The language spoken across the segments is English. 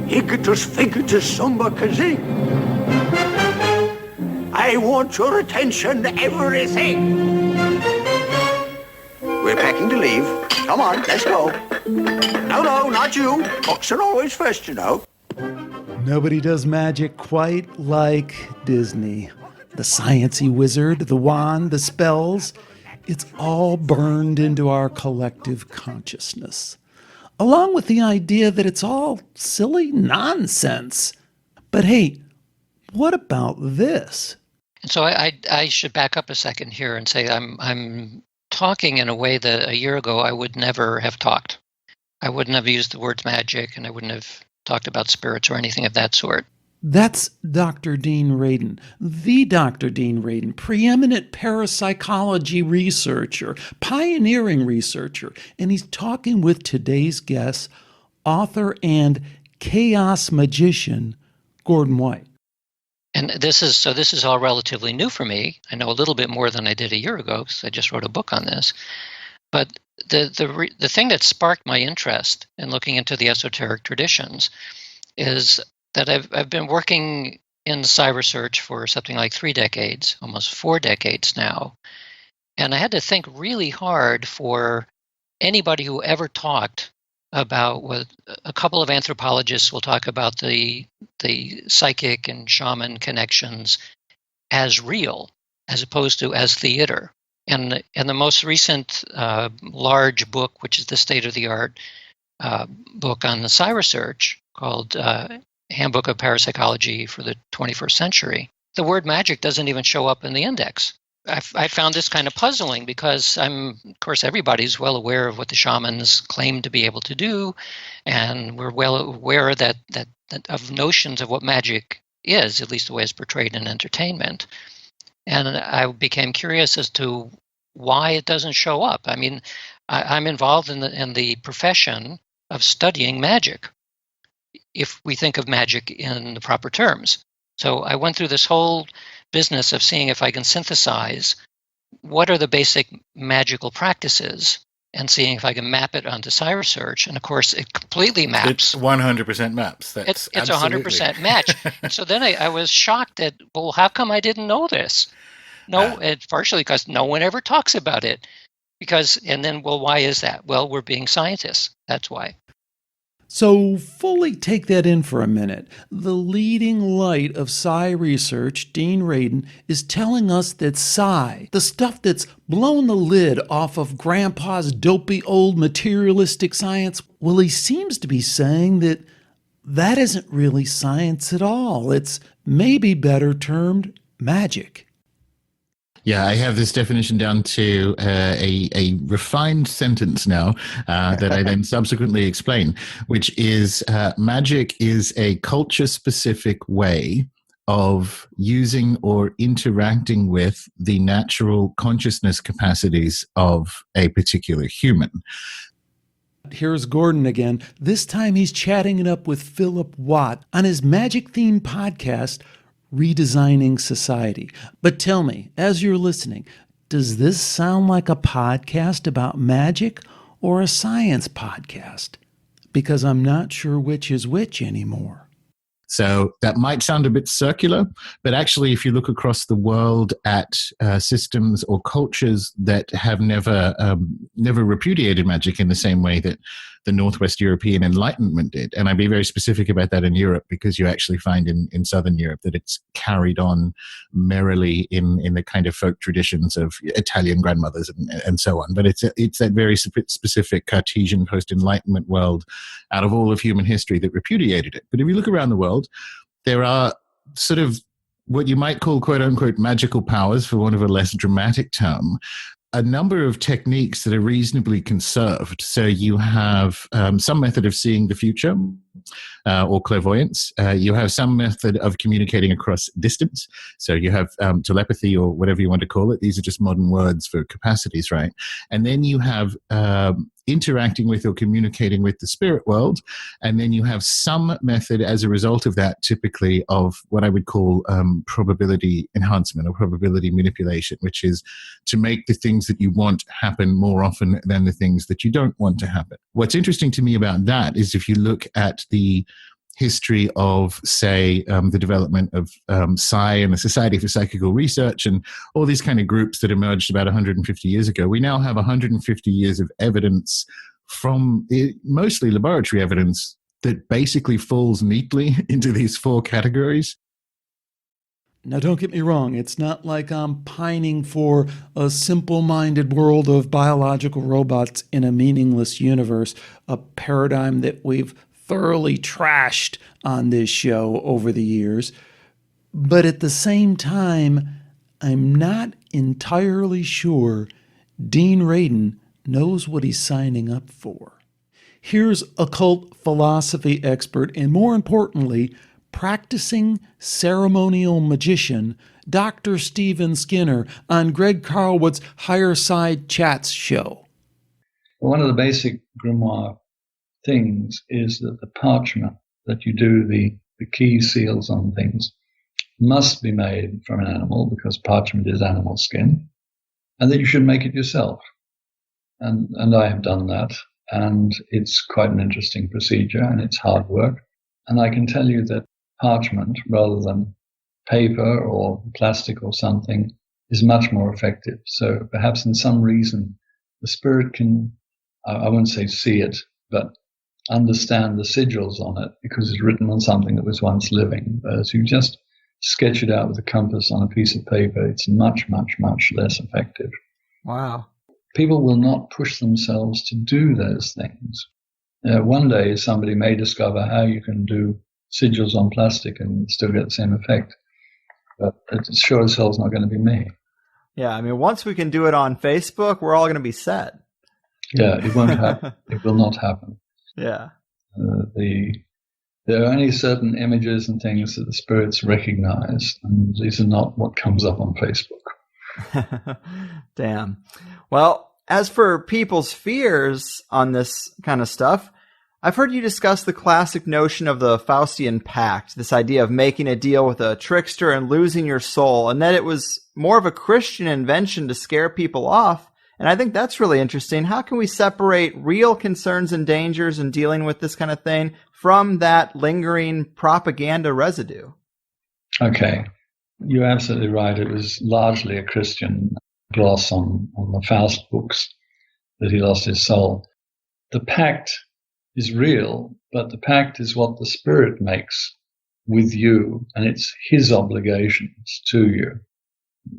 Igitus figitus summa kazing. I want your attention, everything. We're packing to leave. Come on, let's go. No, not you. Books are always first, you know. Nobody does magic quite like Disney. The science-y wizard, the wand, the spells, it's all burned into our collective consciousness. Along with the idea that it's all silly nonsense. But hey, what about this? And so I should back up a second here and say I'm talking in a way that a year ago I would never have talked. I wouldn't have used the words magic, and I wouldn't have talked about spirits or anything of that sort. That's Dr. Dean Radin, the Dr. Dean Radin, preeminent parapsychology researcher, pioneering researcher, and he's talking with today's guest, author and chaos magician, Gordon White. And this is all relatively new for me. I know a little bit more than I did a year ago because I just wrote a book on this. But the thing that sparked my interest in looking into the esoteric traditions is that I've been working in psi research for something like 3 decades, almost 4 decades now. And I had to think really hard for anybody who ever talked about what a couple of anthropologists will talk about the psychic and shaman connections as real, as opposed to as theater. And the most recent large book, which is the state-of-the-art book on the psi research called Handbook of Parapsychology for the 21st Century, the word magic doesn't even show up in the index. I found this kind of puzzling because of course, everybody's well aware of what the shamans claim to be able to do, and we're well aware that of notions of what magic is, at least the way it's portrayed in entertainment. And I became curious as to why it doesn't show up. I mean, I'm involved in the profession of studying magic, if we think of magic in the proper terms. So I went through this whole business of seeing if I can synthesize what are the basic magical practices and seeing if I can map it onto psi research. And of course, it completely maps. It's 100% maps. It's 100% match. So then I was shocked that, well, how come I didn't know this? No, it's partially because no one ever talks about it. And then, well, why is that? Well, we're being scientists. That's why. So fully take that in for a minute. The leading light of psi research, Dean Radin, is telling us that psi, the stuff that's blown the lid off of Grandpa's dopey old materialistic science, well, he seems to be saying that isn't really science at all. It's maybe better termed magic. Yeah, I have this definition down to a refined sentence now that I then subsequently explain, which is magic is a culture-specific way of using or interacting with the natural consciousness capacities of a particular human. Here's Gordon again. This time he's chatting it up with Philip Watt on his magic-themed podcast, Redesigning Society. But tell me, as you're listening, does this sound like a podcast about magic or a science podcast? Because I'm not sure which is which anymore. So that might sound a bit circular, but actually if you look across the world at systems or cultures that have never repudiated magic in the same way that the Northwest European Enlightenment did, and I'd be very specific about that in Europe because you actually find in Southern Europe that it's carried on merrily in the kind of folk traditions of Italian grandmothers and so on. But it's that very specific Cartesian post-Enlightenment world out of all of human history that repudiated it. But if you look around the world, there are sort of what you might call quote-unquote magical powers, for want of a less dramatic term, a number of techniques that are reasonably conserved. So you have some method of seeing the future or clairvoyance. You have some method of communicating across distance. So you have telepathy or whatever you want to call it. These are just modern words for capacities, right? And then you have interacting with or communicating with the spirit world. And then you have some method as a result of that, typically of what I would call probability enhancement or probability manipulation, which is to make the things that you want happen more often than the things that you don't want to happen. What's interesting to me about that is if you look at the history of, say, the development of Psi and the Society for Psychical Research and all these kind of groups that emerged about 150 years ago. We now have 150 years of evidence from mostly laboratory evidence that basically falls neatly into these four categories. Now, don't get me wrong. It's not like I'm pining for a simple-minded world of biological robots in a meaningless universe, a paradigm that we've thoroughly trashed on this show over the years. But at the same time, I'm not entirely sure Dean Radin knows what he's signing up for. Here's occult philosophy expert and, more importantly, practicing ceremonial magician Dr. Stephen Skinner on Greg Carlwood's Higher Side Chats show. One of the basic grimoire things is that the parchment that you do the key seals on things must be made from an animal, because parchment is animal skin, and that you should make it yourself. And I have done that, and it's quite an interesting procedure, and it's hard work. And I can tell you that parchment, rather than paper or plastic or something, is much more effective. So perhaps in some reason the spirit can, I won't say see it, but understand the sigils on it, because it's written on something that was once living. As you just sketch it out with a compass on a piece of paper, it's much, much, much less effective. Wow. People will not push themselves to do those things. One day somebody may discover how you can do sigils on plastic and still get the same effect. But it sure as hell is not going to be me. Yeah, I mean, once we can do it on Facebook, we're all going to be set. Yeah, it won't happen. It will not happen. Yeah. There are only certain images and things that the spirits recognize, and these are not what comes up on Facebook. Damn. Well, as for people's fears on this kind of stuff, I've heard you discuss the classic notion of the Faustian Pact, this idea of making a deal with a trickster and losing your soul, and that it was more of a Christian invention to scare people off. And I think that's really interesting. How can we separate real concerns and dangers in dealing with this kind of thing from that lingering propaganda residue? Okay. You're absolutely right. It was largely a Christian gloss on the Faust books that he lost his soul. The pact is real, but the pact is what the spirit makes with you, and it's his obligations to you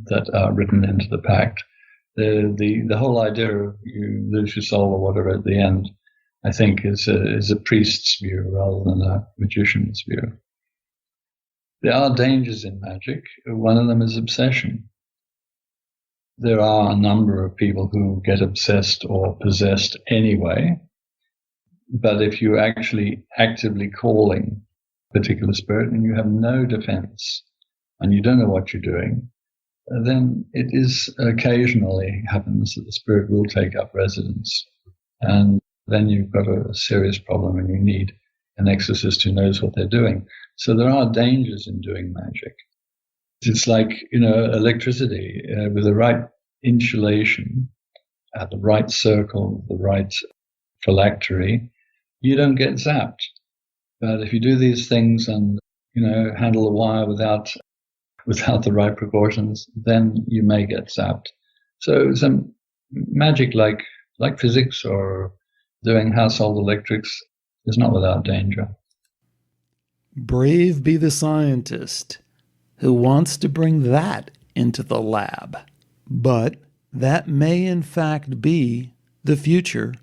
that are written into the pact. The whole idea of you lose your soul or whatever at the end, I think, is a priest's view rather than a magician's view. There are dangers in magic. One of them is obsession. There are a number of people who get obsessed or possessed anyway, but if you're actually actively calling a particular spirit and you have no defense and you don't know what you're doing, then it is occasionally happens that the spirit will take up residence. And then you've got a serious problem and you need an exorcist who knows what they're doing. So there are dangers in doing magic. It's like, electricity with the right insulation at the right circle, the right phylactery, you don't get zapped. But if you do these things and, handle the wire without the right proportions, then you may get zapped. So some magic like physics or doing household electrics is not without danger. Brave be the scientist who wants to bring that into the lab. But that may in fact be the future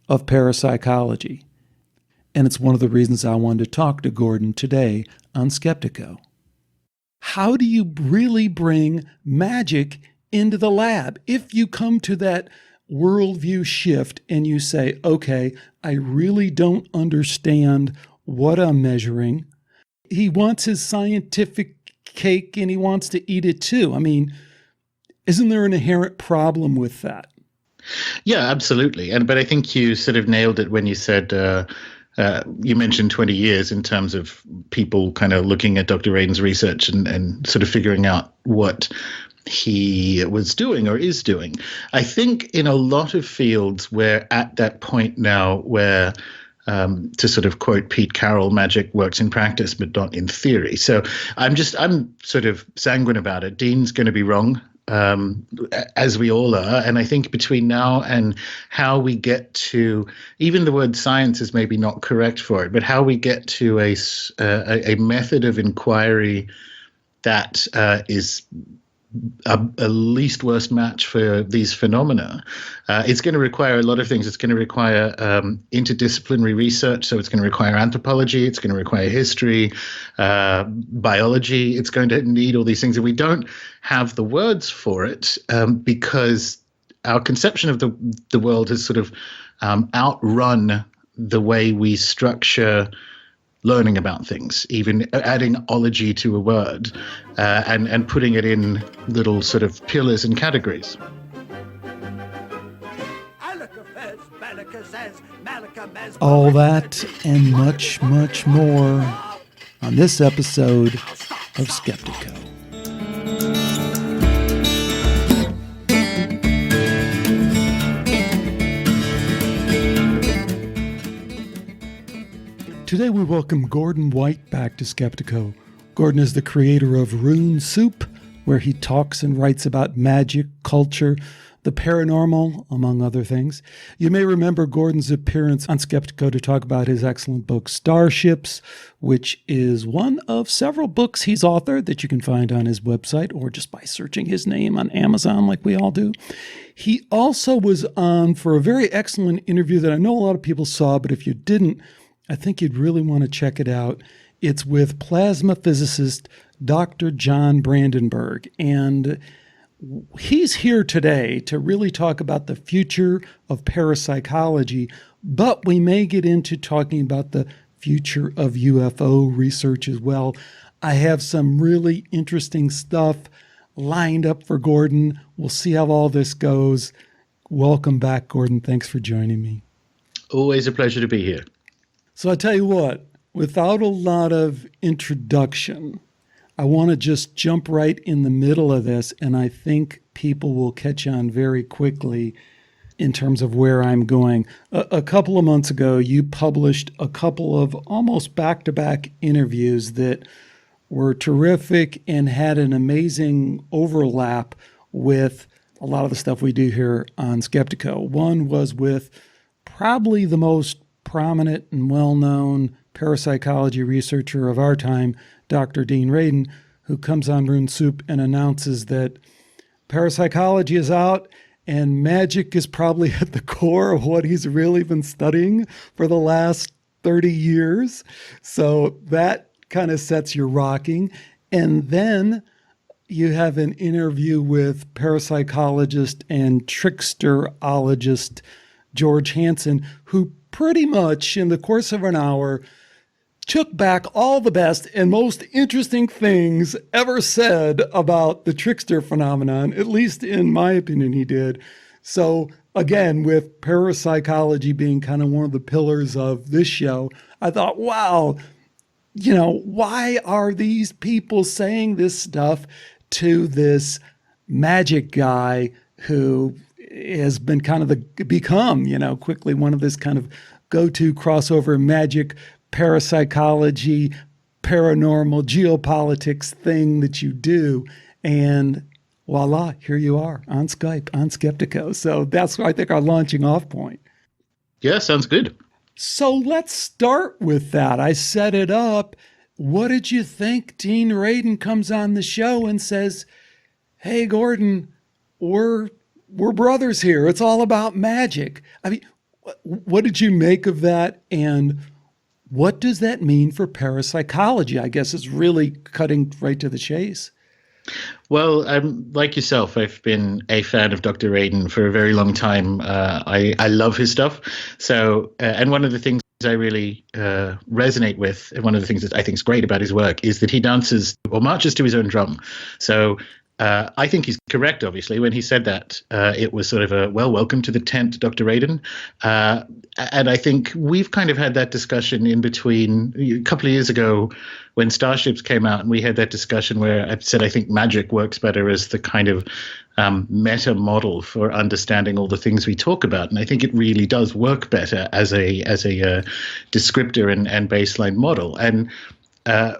of parapsychology. And it's one of the reasons I wanted to talk to Gordon today on Skeptiko. How do you really bring magic into the lab? If you come to that worldview shift and you say, okay, I really don't understand what I'm measuring. He wants his scientific cake and he wants to eat it too. I mean, isn't there an inherent problem with that? Yeah, absolutely. But I think you sort of nailed it when you said, you mentioned 20 years in terms of people kind of looking at Dr. Radin's research and sort of figuring out what he was doing or is doing. I think in a lot of fields we're at that point now where to sort of quote Pete Carroll, magic works in practice, but not in theory. So I'm sort of sanguine about it. Dean's going to be wrong, as we all are. And I think between now and how we get to, even the word science is maybe not correct for it, but how we get to a method of inquiry that is a least worst match for these phenomena, it's going to require a lot of things. It's going to require interdisciplinary research. So it's going to require anthropology. It's going to require history, biology. It's going to need all these things. And we don't have the words for it because our conception of the world has sort of outrun the way we structure learning about things, even adding ology to a word and putting it in little sort of pillars and categories. All that and much, much more on this episode of Skeptiko. Today we welcome Gordon White back to Skeptiko. Gordon is the creator of Rune Soup, where he talks and writes about magic, culture, the paranormal, among other things. You may remember Gordon's appearance on Skeptiko to talk about his excellent book Starships, which is one of several books he's authored that you can find on his website or just by searching his name on Amazon like we all do. He also was on for a very excellent interview that I know a lot of people saw, but if you didn't, I think you'd really want to check it out. It's with plasma physicist Dr. John Brandenburg, and he's here today to really talk about the future of parapsychology, but we may get into talking about the future of UFO research as well. I have some really interesting stuff lined up for Gordon. We'll see how all this goes. Welcome back, Gordon. Thanks for joining me. Always a pleasure to be here. So I tell you what, without a lot of introduction, I want to just jump right in the middle of this, and I think people will catch on very quickly in terms of where I'm going. A couple of months ago, you published a couple of almost back-to-back interviews that were terrific and had an amazing overlap with a lot of the stuff we do here on Skeptiko. One was with probably the most prominent and well-known parapsychology researcher of our time, Dr. Dean Radin, who comes on Rune Soup and announces that parapsychology is out and magic is probably at the core of what he's really been studying for the last 30 years. So that kind of sets you rocking. And then you have an interview with parapsychologist and tricksterologist George Hansen, who pretty much in the course of an hour took back all the best and most interesting things ever said about the trickster phenomenon, at least in my opinion he did. So again, with parapsychology being kind of one of the pillars of this show, I thought, wow, why are these people saying this stuff to this magic guy who has been kind of become quickly one of this kind of go-to crossover magic, parapsychology, paranormal, geopolitics thing that you do. And voila, here you are on Skype, on Skeptiko. So that's, I think, our launching off point. Yeah, sounds good. So let's start with that. I set it up. What did you think? Dean Radin comes on the show and says, hey, Gordon, we're brothers here. It's all about magic. I mean, what did you make of that? And what does that mean for parapsychology? I guess it's really cutting right to the chase. Well, like yourself, I've been a fan of Dr. Radin for a very long time. I love his stuff. So, and one of the things I really resonate with, and one of the things that I think is great about his work, is that he dances or marches to his own drum. So I think he's correct, obviously. When he said that, it was sort of a, well, welcome to the tent, Dr. Radin. And I think we've kind of had that discussion in between a couple of years ago when Starships came out, and we had that discussion where I said I think magic works better as the kind of meta model for understanding all the things we talk about. And I think it really does work better as a descriptor and baseline model. And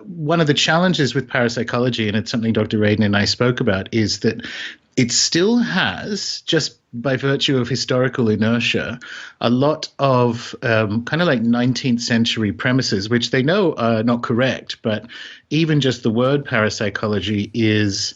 one of the challenges with parapsychology, and it's something Dr. Radin and I spoke about, is that it still has, just by virtue of historical inertia, a lot of kind of like 19th century premises, which they know are not correct, but even just the word parapsychology is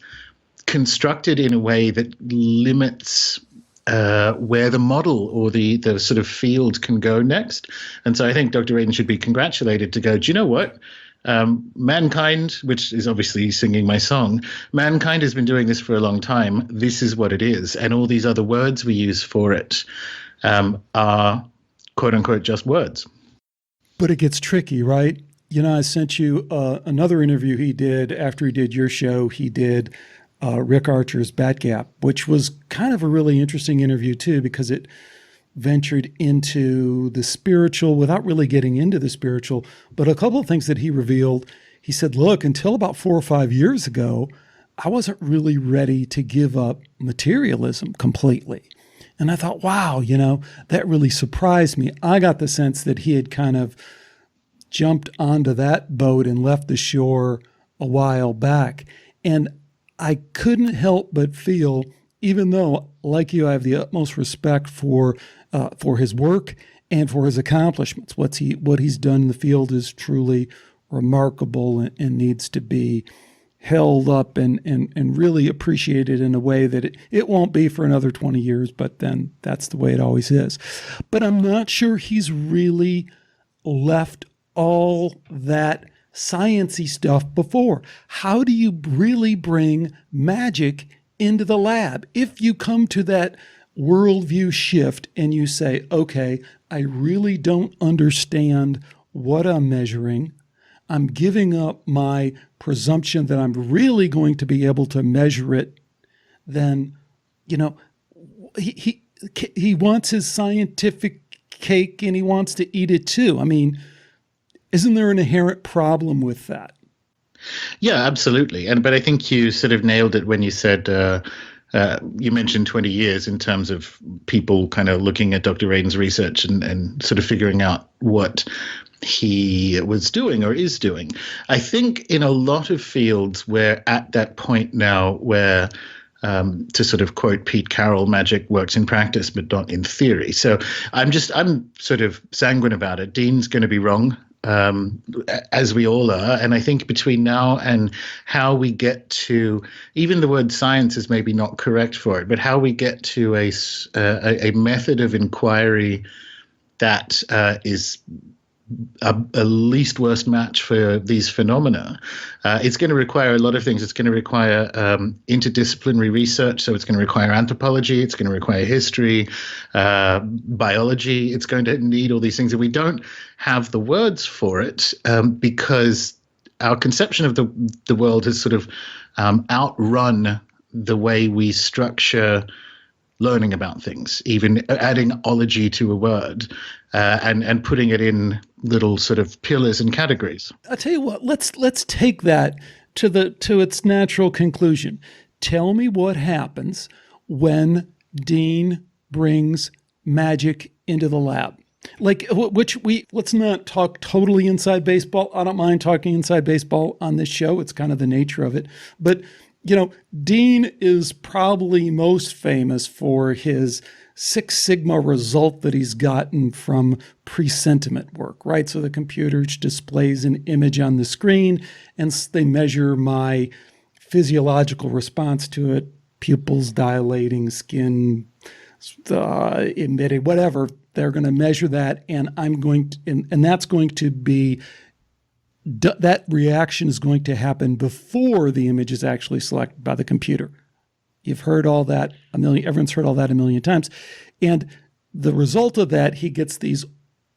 constructed in a way that limits where the model or the sort of field can go next. And so I think Dr. Radin should be congratulated to go, do you know what? Mankind, which is obviously singing my song, mankind has been doing this for a long time. This is what it is. And all these other words we use for it are, quote unquote, just words. But it gets tricky, right? You know, I sent you another interview he did after he did your show. He did Rick Archer's Bat Gap, which was kind of a really interesting interview too, because it ventured into the spiritual without really getting into the spiritual. But a couple of things that he revealed, he said, look, until about 4 or 5 years ago, I wasn't really ready to give up materialism completely. And I thought, wow, you know, that really surprised me. I got the sense that he had kind of jumped onto that boat and left the shore a while back. And I couldn't help but feel, even though, like you, I have the utmost respect for his work and for his accomplishments. What he's done in the field is truly remarkable and needs to be held up and really appreciated in a way that it won't be for another 20 years, but then that's the way it always is. But I'm not sure he's really left all that science-y stuff before. How do you really bring magic into the lab? If you come to that worldview shift and you say, okay, I really don't understand what I'm measuring. I'm giving up my presumption that I'm really going to be able to measure it. Then, you know, he wants his scientific cake and he wants to eat it too. I mean, isn't there an inherent problem with that? Yeah, absolutely. But I think you sort of nailed it when you said, you mentioned 20 years in terms of people kind of looking at Dr. Radin's research and sort of figuring out what he was doing or is doing. I think in a lot of fields we're at that point now where, to sort of quote Pete Carroll, magic works in practice, but not in theory. So I'm sort of sanguine about it. Dean's going to be wrong. As we all are. And I think between now and how we get to, even the word science is maybe not correct for it, but how we get to a method of inquiry that is a least worst match for these phenomena, it's going to require a lot of things. It's going to require interdisciplinary research. So it's going to require anthropology. It's going to require history, biology. It's going to need all these things. And we don't have the words for it because our conception of the world has sort of outrun the way we structure learning about things, even adding ology to a word and putting it in little sort of pillars and categories. I'll tell you what, let's take that to its natural conclusion. Tell me what happens when Dean brings magic into the lab. Like, let's not talk totally inside baseball. I don't mind talking inside baseball on this show. It's kind of the nature of it. But, you know, Dean is probably most famous for his Six Sigma result that he's gotten from presentiment work, right? So the computer displays an image on the screen and they measure my physiological response to it, pupils dilating, skin emitting, whatever. They're going to measure that, and and that's going to be, that reaction is going to happen before the image is actually selected by the computer. You've heard all that everyone's heard all that a million times. And the result of that, he gets these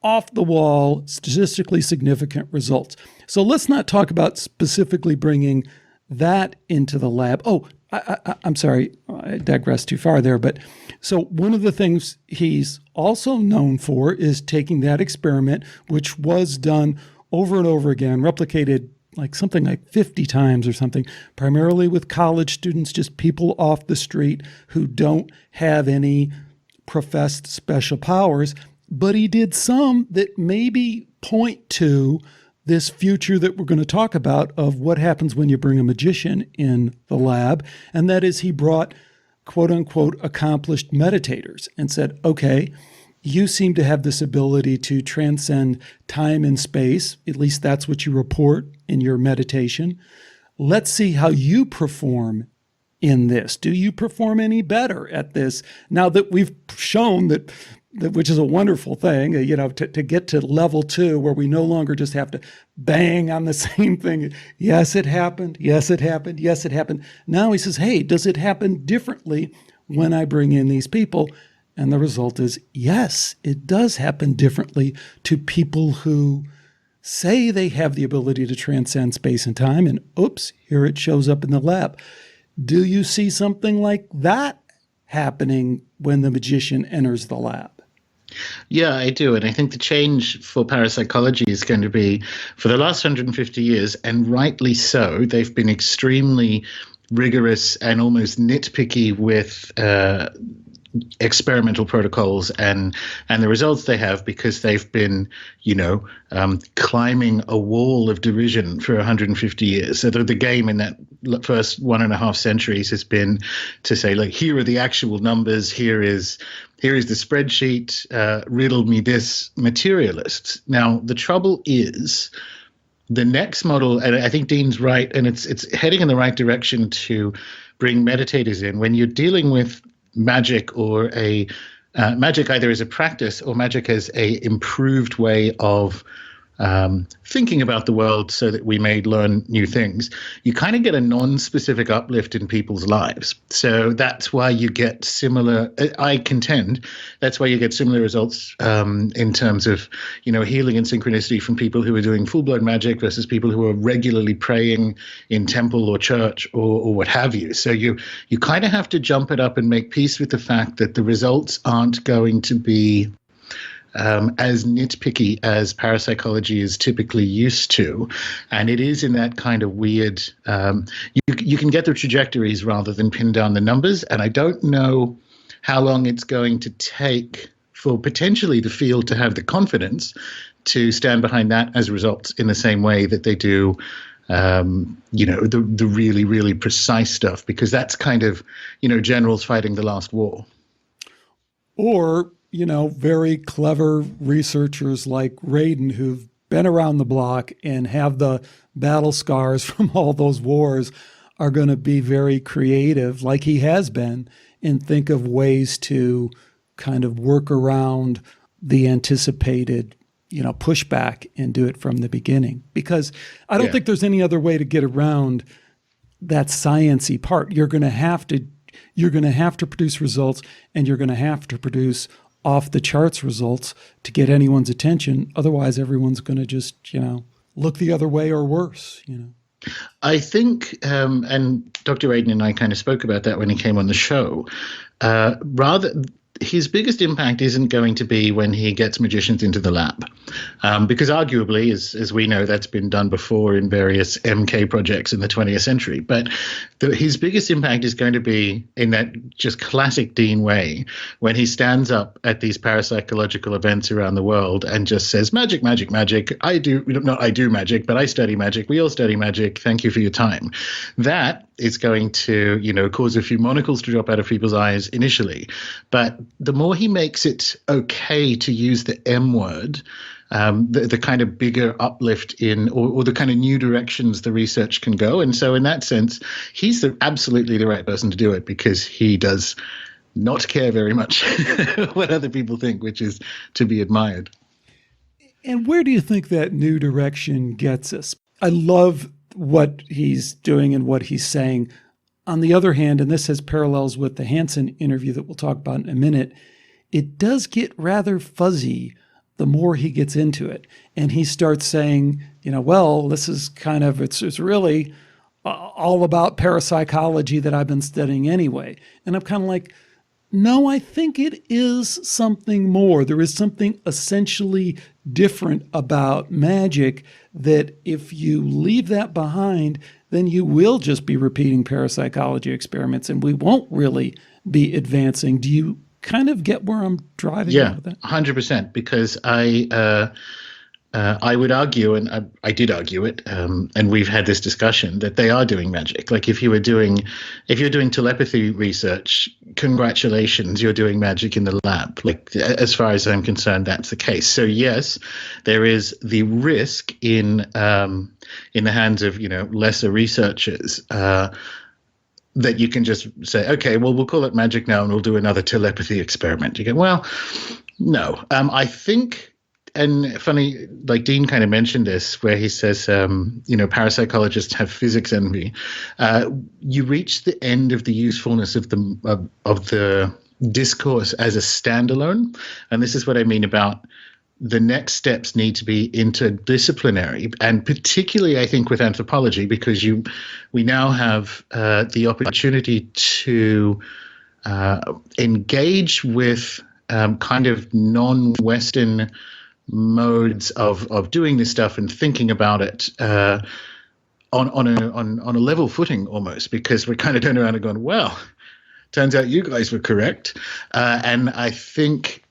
off the wall, statistically significant results. So let's not talk about specifically bringing that into the lab. Oh, I'm sorry, I digressed too far there. But so one of the things he's also known for is taking that experiment, which was done over and over again, replicated like something like 50 times or something, primarily with college students, just people off the street who don't have any professed special powers. But he did some that maybe point to this future that we're going to talk about of what happens when you bring a magician in the lab. And that is he brought quote unquote accomplished meditators and said, okay, you seem to have this ability to transcend time and space. At least that's what you report in your meditation. Let's see how you perform in this. Do you perform any better at this? Now that we've shown that which is a wonderful thing, to get to level 2 where we no longer just have to bang on the same thing. Yes, it happened. Yes, it happened. Yes, it happened. Now he says, hey, does it happen differently when I bring in these people? And the result is, yes, it does happen differently to people who say they have the ability to transcend space and time. And oops, here it shows up in the lab. Do you see something like that happening when the magician enters the lab? Yeah, I do. And I think the change for parapsychology is going to be, for the last 150 years, and rightly so, they've been extremely rigorous and almost nitpicky with experimental protocols and the results they have, because they've been, climbing a wall of derision for 150 years. So the game in that first 1.5 centuries has been to say, like, here are the actual numbers, here is the spreadsheet, riddle me this, materialists. Now, the trouble is the next model, and I think Dean's right, and it's heading in the right direction to bring meditators in. When you're dealing with magic or magic either as a practice or magic as a improved way of thinking about the world so that we may learn new things, you kind of get a non-specific uplift in people's lives. So that's why you get similar, I contend, that's why you get similar results in terms of, healing and synchronicity from people who are doing full-blown magic versus people who are regularly praying in temple or church or what have you. So you kind of have to jump it up and make peace with the fact that the results aren't going to be as nitpicky as parapsychology is typically used to. And it is in that kind of weird, you can get the trajectories rather than pin down the numbers. And I don't know how long it's going to take for potentially the field to have the confidence to stand behind that as results in the same way that they do the really, really precise stuff, because that's kind of, generals fighting the last war. Or very clever researchers like Radin who've been around the block and have the battle scars from all those wars are going to be very creative, like he has been, and think of ways to kind of work around the anticipated, pushback and do it from the beginning. Because I don't think there's any other way to get around that science-y part. You're going to have to produce results, and you're going to have to produce off the charts results to get anyone's attention. Otherwise, everyone's going to just, look the other way or worse, I think, and Dr. Aiden and I kind of spoke about that when he came on the show, his biggest impact isn't going to be when he gets magicians into the lab, because arguably, as we know, that's been done before in various MK projects in the 20th century. But his biggest impact is going to be in that just classic Dean way, when he stands up at these parapsychological events around the world and just says, magic, magic, magic. I do magic, but I study magic. We all study magic. Thank you for your time. That is going to, cause a few monocles to drop out of people's eyes initially. But the more he makes it okay to use the M word, the kind of bigger uplift in, or the kind of new directions the research can go. And so in that sense, he's absolutely the right person to do it, because he does not care very much what other people think, which is to be admired. And where do you think that new direction gets us? I love what he's doing and what he's saying. On the other hand, and this has parallels with the Hansen interview that we'll talk about in a minute, it does get rather fuzzy the more he gets into it. And he starts saying, well, this is kind of, it's really all about parapsychology that I've been studying anyway. And I'm kind of like, no, I think it is something more. There is something essentially different about magic that if you leave that behind, then you will just be repeating parapsychology experiments and we won't really be advancing. Do you kind of get where I'm driving at with that? 100%, because I would argue, and I did argue it, and we've had this discussion, that they are doing magic. Like if you're doing telepathy research, congratulations, you're doing magic in the lab. Like as far as I'm concerned, that's the case. So yes, there is the risk in the hands of lesser researchers that you can just say, okay, well, we'll call it magic now, and we'll do another telepathy experiment. You go, well, no, I think. And funny, like Dean kind of mentioned this, where he says, parapsychologists have physics envy. You reach the end of the usefulness of the discourse as a standalone, and this is what I mean about the next steps need to be interdisciplinary, and particularly I think with anthropology, because we now have the opportunity to engage with kind of non-Western modes of doing this stuff and thinking about it on a level footing almost, because we're kind of turning around and going, well, turns out you guys were correct. And I think,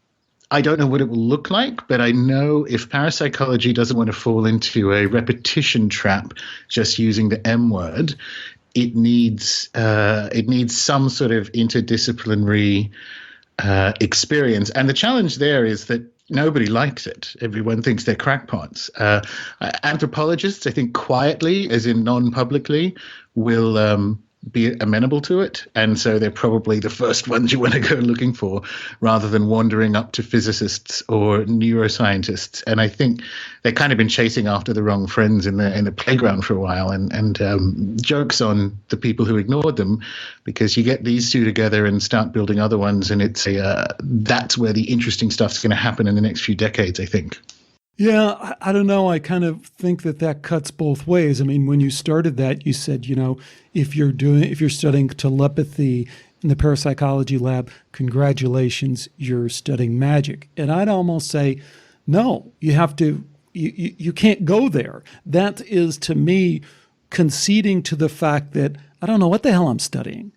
I don't know what it will look like, but I know if parapsychology doesn't want to fall into a repetition trap just using the M word, it needs some sort of interdisciplinary experience. And the challenge there is that nobody likes it. Everyone thinks they're crackpots. Anthropologists, I think quietly, as in non-publicly, will be amenable to it. And so they're probably the first ones you want to go looking for, rather than wandering up to physicists or neuroscientists. And I think they've kind of been chasing after the wrong friends in the playground for a while, and jokes on the people who ignored them, because you get these two together and start building other ones, and it's that's where the interesting stuff's going to happen in the next few decades, I think. Yeah, I don't know. I kind of think that cuts both ways. I mean, when you started that, you said, if you're studying telepathy in the parapsychology lab, congratulations, you're studying magic. And I'd almost say, no, you have to, you can't go there. That is, to me, conceding to the fact that I don't know what the hell I'm studying.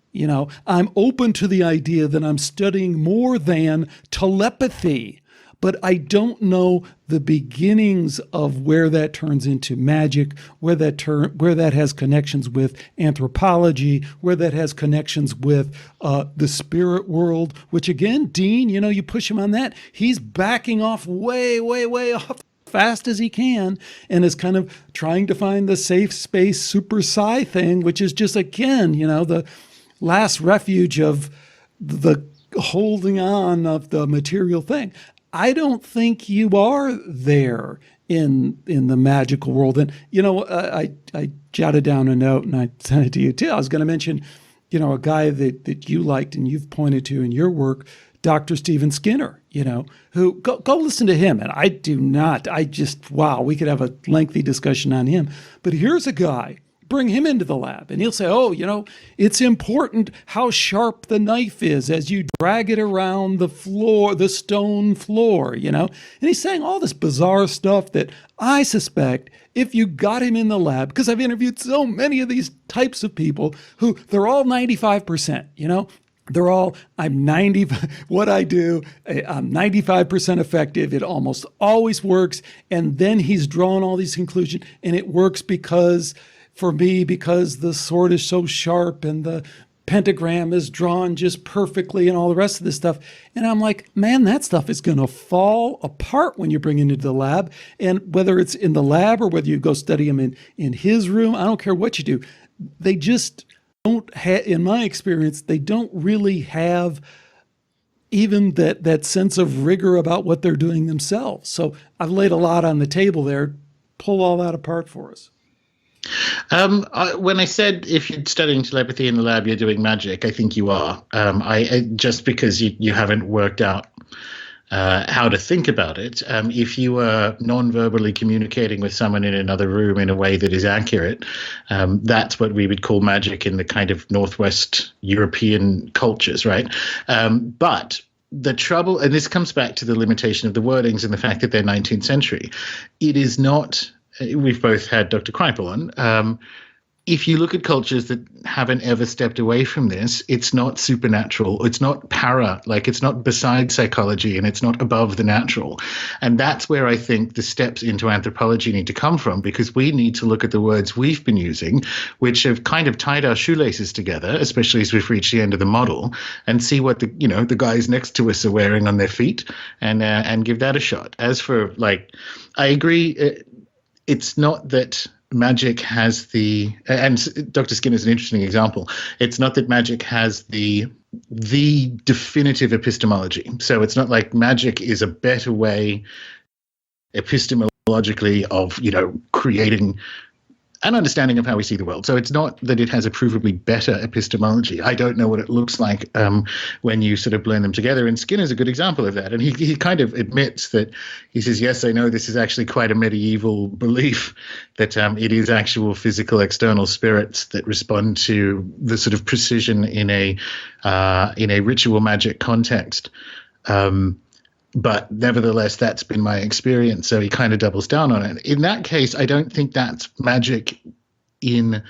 I'm open to the idea that I'm studying more than telepathy. But I don't know the beginnings of where that turns into magic, where that has connections with anthropology, where that has connections with the spirit world, which again, Dean, you push him on that. He's backing off way, way, way off fast as he can, and is kind of trying to find the safe space super psi thing, which is just, again, the last refuge of the holding on of the material thing. I don't think you are there in the magical world. And, I jotted down a note and I sent it to you too. I was going to mention, a guy that you liked and you've pointed to in your work, Dr. Stephen Skinner, who go listen to him. And I do not, wow, we could have a lengthy discussion on him. But here's a guy, bring him into the lab and he'll say, it's important how sharp the knife is as you drag it around the floor, the stone floor, and he's saying all this bizarre stuff that I suspect if you got him in the lab, because I've interviewed so many of these types of people who they're all 95%, they're all, I'm 90, what I do, I'm 95% effective. It almost always works. And then he's drawn all these conclusions, and it works because the sword is so sharp and the pentagram is drawn just perfectly and all the rest of this stuff. And I'm like, man, that stuff is going to fall apart when you bring it into the lab. And whether it's in the lab or whether you go study them in his room, I don't care what you do. They just don't have, in my experience, they don't really have even that sense of rigor about what they're doing themselves. So I've laid a lot on the table there. Pull all that apart for us. When I said if you're studying telepathy in the lab, you're doing magic, I think you are. Just because you haven't worked out how to think about it. If you were non-verbally communicating with someone in another room in a way that is accurate, that's what we would call magic in the kind of Northwest European cultures, right? But the trouble, and this comes back to the limitation of the wordings and the fact that they're 19th century, it is not, we've both had Dr. Kreipel on, if you look at cultures that haven't ever stepped away from this, it's not supernatural. It's not it's not beside psychology, and it's not above the natural. And that's where I think the steps into anthropology need to come from, because we need to look at the words we've been using, which have kind of tied our shoelaces together, especially as we've reached the end of the model, and see what the guys next to us are wearing on their feet, and give that a shot. As for I agree, it's not that magic has and Dr. Skinner is an interesting example. It's not that magic has the definitive epistemology. So it's not like magic is a better way epistemologically of, creating an understanding of how we see the world. So it's not that it has a provably better epistemology. I don't know what it looks like when you sort of blend them together. And Skinner's a good example of that. And he kind of admits that, he says, yes, I know this is actually quite a medieval belief, that it is actual physical external spirits that respond to the sort of precision in a ritual magic context. But nevertheless, that's been my experience. So he kind of doubles down on it. In that case, I don't think that's magic in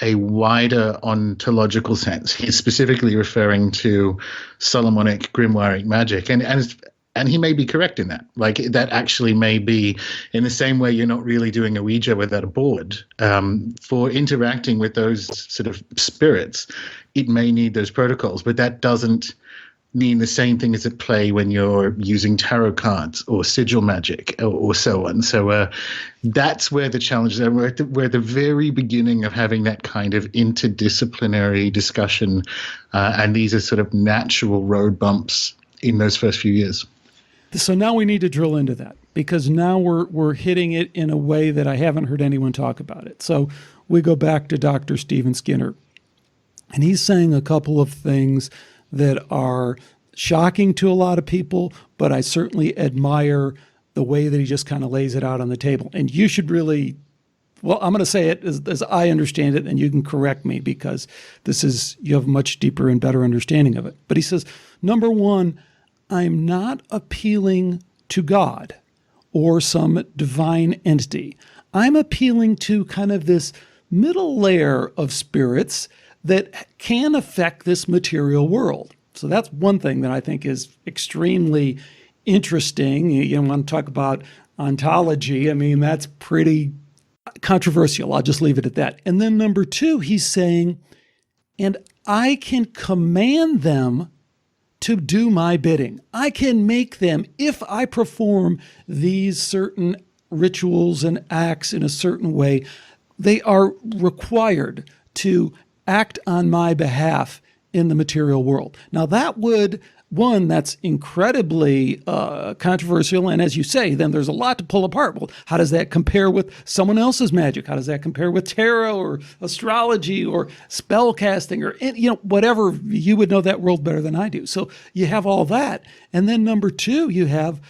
a wider ontological sense. He's specifically referring to Solomonic grimoire magic. And he may be correct in that. Like, that actually may be, in the same way you're not really doing a Ouija without a board. For interacting with those sort of spirits, it may need those protocols. But that doesn't mean the same thing is at play when you're using tarot cards or sigil magic or so on. So that's where the challenges are. We're at the very beginning of having that kind of interdisciplinary discussion, and these are sort of natural road bumps in those first few years. So now we need to drill into that, because now we're hitting it in a way that I haven't heard anyone talk about it. So we go back to Dr. Stephen Skinner, and he's saying a couple of things that are shocking to a lot of people, but I certainly admire the way that he just kind of lays it out on the table. And you should really, well, I'm going to say it as I understand it, and you can correct me, because you have a much deeper and better understanding of it. But he says, number one, I'm not appealing to God or some divine entity. I'm appealing to kind of this middle layer of spirits that can affect this material world. So that's one thing that I think is extremely interesting. You want to talk about ontology. I mean, that's pretty controversial. I'll just leave it at that. And then number two, he's saying, and I can command them to do my bidding. I can make them, if I perform these certain rituals and acts in a certain way, they are required to act on my behalf in the material world. Now that's incredibly controversial. And as you say, then there's a lot to pull apart. Well, how does that compare with someone else's magic? How does that compare with tarot or astrology or spell casting or, whatever? You would know that world better than I do. So you have all that. And then number two, you have,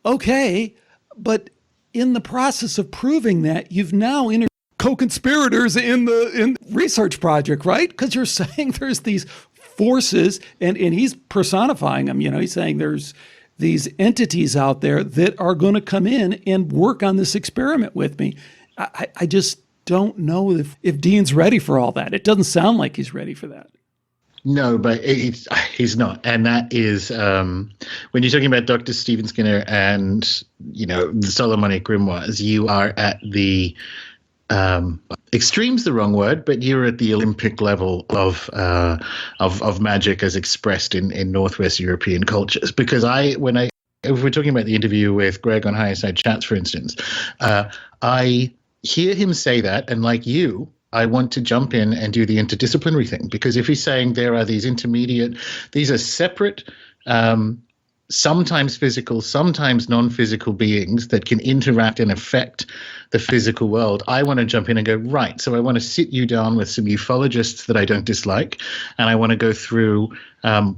okay, but in the process of proving that, you've now co-conspirators in the research project, right? Because you're saying there's these forces, and he's personifying them. He's saying there's these entities out there that are going to come in and work on this experiment with me. I just don't know if Dean's ready for all that. It doesn't sound like he's ready for that. No, but he's not. And that is, when you're talking about Dr. Stephen Skinner and, the Solomonic grimoires, you are at the extreme's the wrong word, but you're at the Olympic level of magic as expressed in Northwest European cultures. Because if we're talking about the interview with Greg on Higher Side Chats, for instance, I hear him say that, and like you, I want to jump in and do the interdisciplinary thing. Because if he's saying there are these these are separate, sometimes physical, sometimes non-physical beings that can interact and affect the physical world, I want to jump in and go, right, so I want to sit you down with some ufologists that I don't dislike, and I want to go through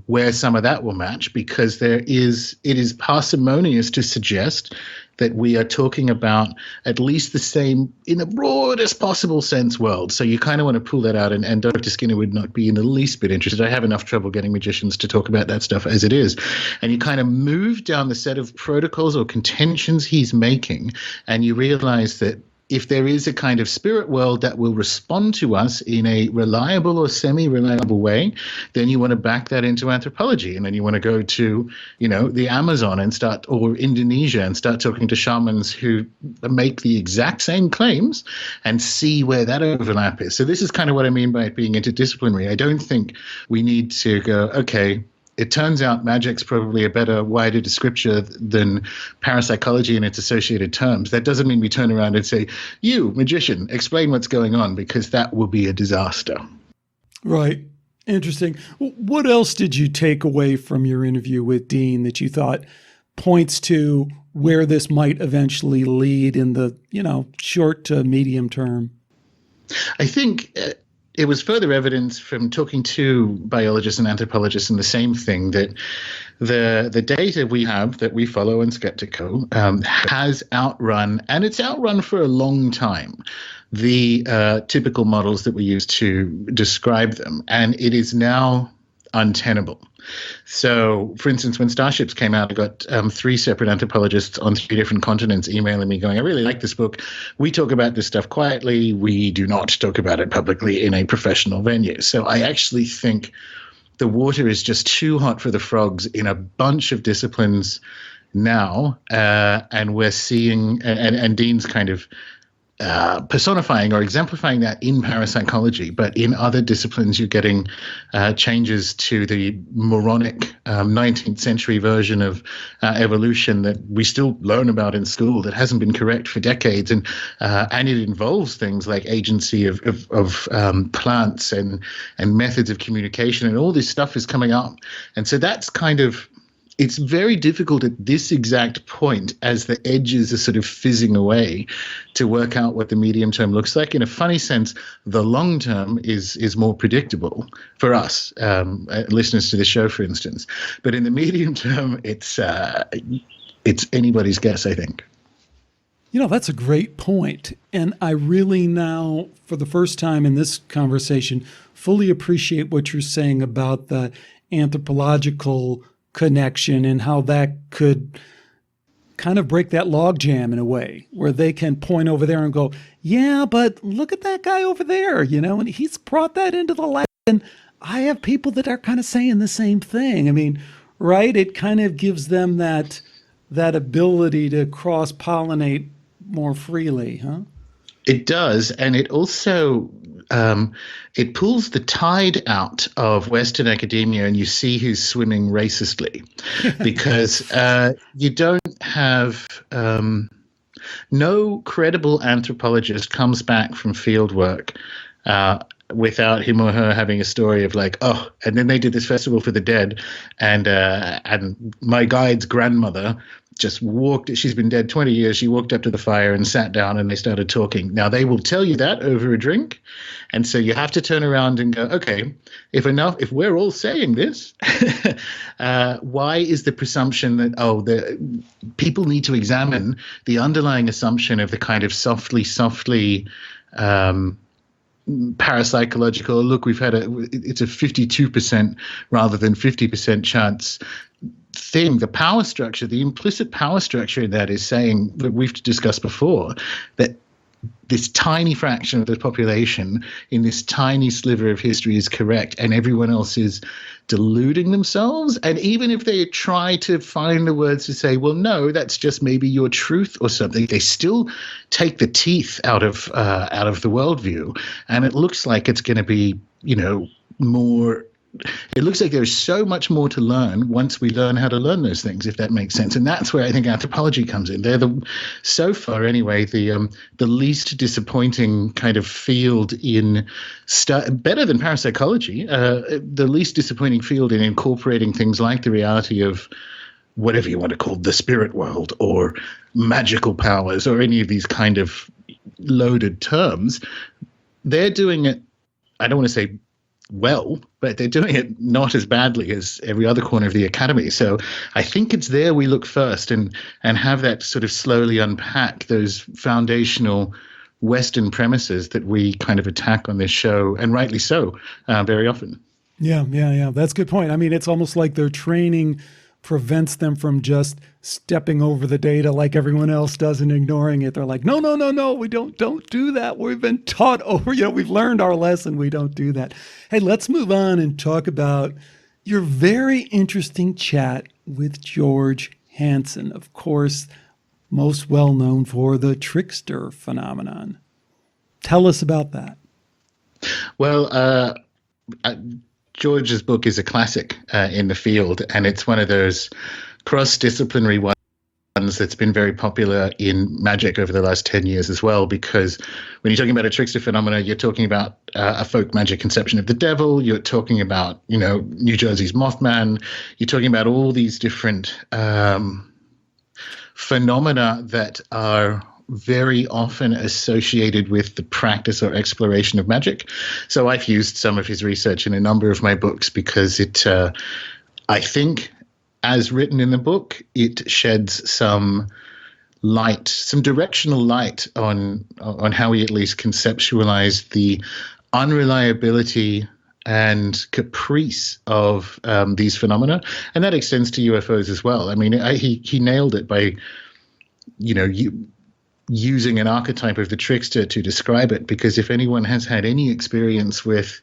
where some of that will match, because it is parsimonious to suggest that we are talking about at least the same, in the broadest possible sense, world. So you kind of want to pull that out, and Dr. Skinner would not be in the least bit interested. I have enough trouble getting magicians to talk about that stuff as it is. And you kind of move down the set of protocols or contentions he's making, and you realize that if there is a kind of spirit world that will respond to us in a reliable or semi-reliable way, then you want to back that into anthropology. And then you want to go to, the Amazon or Indonesia and start talking to shamans who make the exact same claims and see where that overlap is. So this is kind of what I mean by it being interdisciplinary. I don't think we need to go, okay, it turns out magic's probably a better, wider descriptor than parapsychology and its associated terms. That doesn't mean we turn around and say, you, magician, explain what's going on, because that will be a disaster. Right. Interesting. What else did you take away from your interview with Dean that you thought points to where this might eventually lead in the, short to medium term? I think it was further evidence from talking to biologists and anthropologists and the same thing, that the data we have that we follow in Skeptiko has outrun, and it's outrun for a long time, the typical models that we use to describe them. And it is now untenable. So, for instance, when Starships came out, I got 3 separate anthropologists on 3 different continents emailing me going, I really like this book. We talk about this stuff quietly. We do not talk about it publicly in a professional venue. So I actually think the water is just too hot for the frogs in a bunch of disciplines now. And we're seeing, and Dean's kind of personifying or exemplifying that in parapsychology, but in other disciplines you're getting changes to the moronic 19th century version of evolution that we still learn about in school that hasn't been correct for decades, and it involves things like agency of plants and methods of communication, and all this stuff is coming up. And so that's kind of, it's very difficult at this exact point, as the edges are sort of fizzing away, to work out what the medium term looks like. In a funny sense, the long term is more predictable for us, listeners to the show, for instance. But in the medium term, it's anybody's guess, I think. That's a great point. And I really now, for the first time in this conversation, fully appreciate what you're saying about the anthropological connection and how that could kind of break that logjam in a way where they can point over there and go, yeah, but look at that guy over there, and he's brought that into the lab. And I have people that are kind of saying the same thing. I mean, right? It kind of gives them that ability to cross-pollinate more freely, huh? It does. And it also it pulls the tide out of Western academia, and you see who's swimming racistly, because you don't have no credible anthropologist comes back from field work without him or her having a story of like, oh, and then they did this festival for the dead, and my guide's grandmother just walked, she's been dead 20 years, she walked up to the fire and sat down and they started talking. Now, they will tell you that over a drink, and so you have to turn around and go, okay, if we're all saying this, why is the presumption that, the people need to examine the underlying assumption of the kind of softly parapsychological, look, it's a 52% rather than 50% chance thing. The power structure, the implicit power structure in that is saying, that we've discussed before, that this tiny fraction of the population in this tiny sliver of history is correct and everyone else is deluding themselves. And even if they try to find the words to say, well, no, that's just maybe your truth or something, they still take the teeth out of the worldview. And it looks like it's going to be, more. It looks like there's so much more to learn once we learn how to learn those things, if that makes sense. And that's where I think anthropology comes in. They're so far anyway, the least disappointing kind of field in better than parapsychology, the least disappointing field in incorporating things like the reality of whatever you want to call the spirit world or magical powers or any of these kind of loaded terms. They're doing it, I don't want to say well, but they're doing it not as badly as every other corner of the academy. So I think it's there we look first and have that sort of slowly unpack those foundational Western premises that we kind of attack on this show, and rightly so, very often. Yeah. That's a good point. I mean, it's almost like their training prevents them from just stepping over the data like everyone else does and ignoring it. They're like, no, we don't do that. We've been taught over, we've learned our lesson. We don't do that. Hey, let's move on and talk about your very interesting chat with George Hansen, of course, most well known for the trickster phenomenon. Tell us about that. Well, George's book is a classic in the field, and it's one of those cross-disciplinary ones that's been very popular in magic over the last 10 years as well, because when you're talking about a trickster phenomena, you're talking about a folk magic conception of the devil, you're talking about, New Jersey's Mothman, you're talking about all these different phenomena that are very often associated with the practice or exploration of magic. So I've used some of his research in a number of my books because it, I think, as written in the book, it sheds some light, some directional light on how we at least conceptualize the unreliability and caprice of these phenomena. And that extends to UFOs as well. I mean, he nailed it by, using an archetype of the trickster to describe it, because if anyone has had any experience with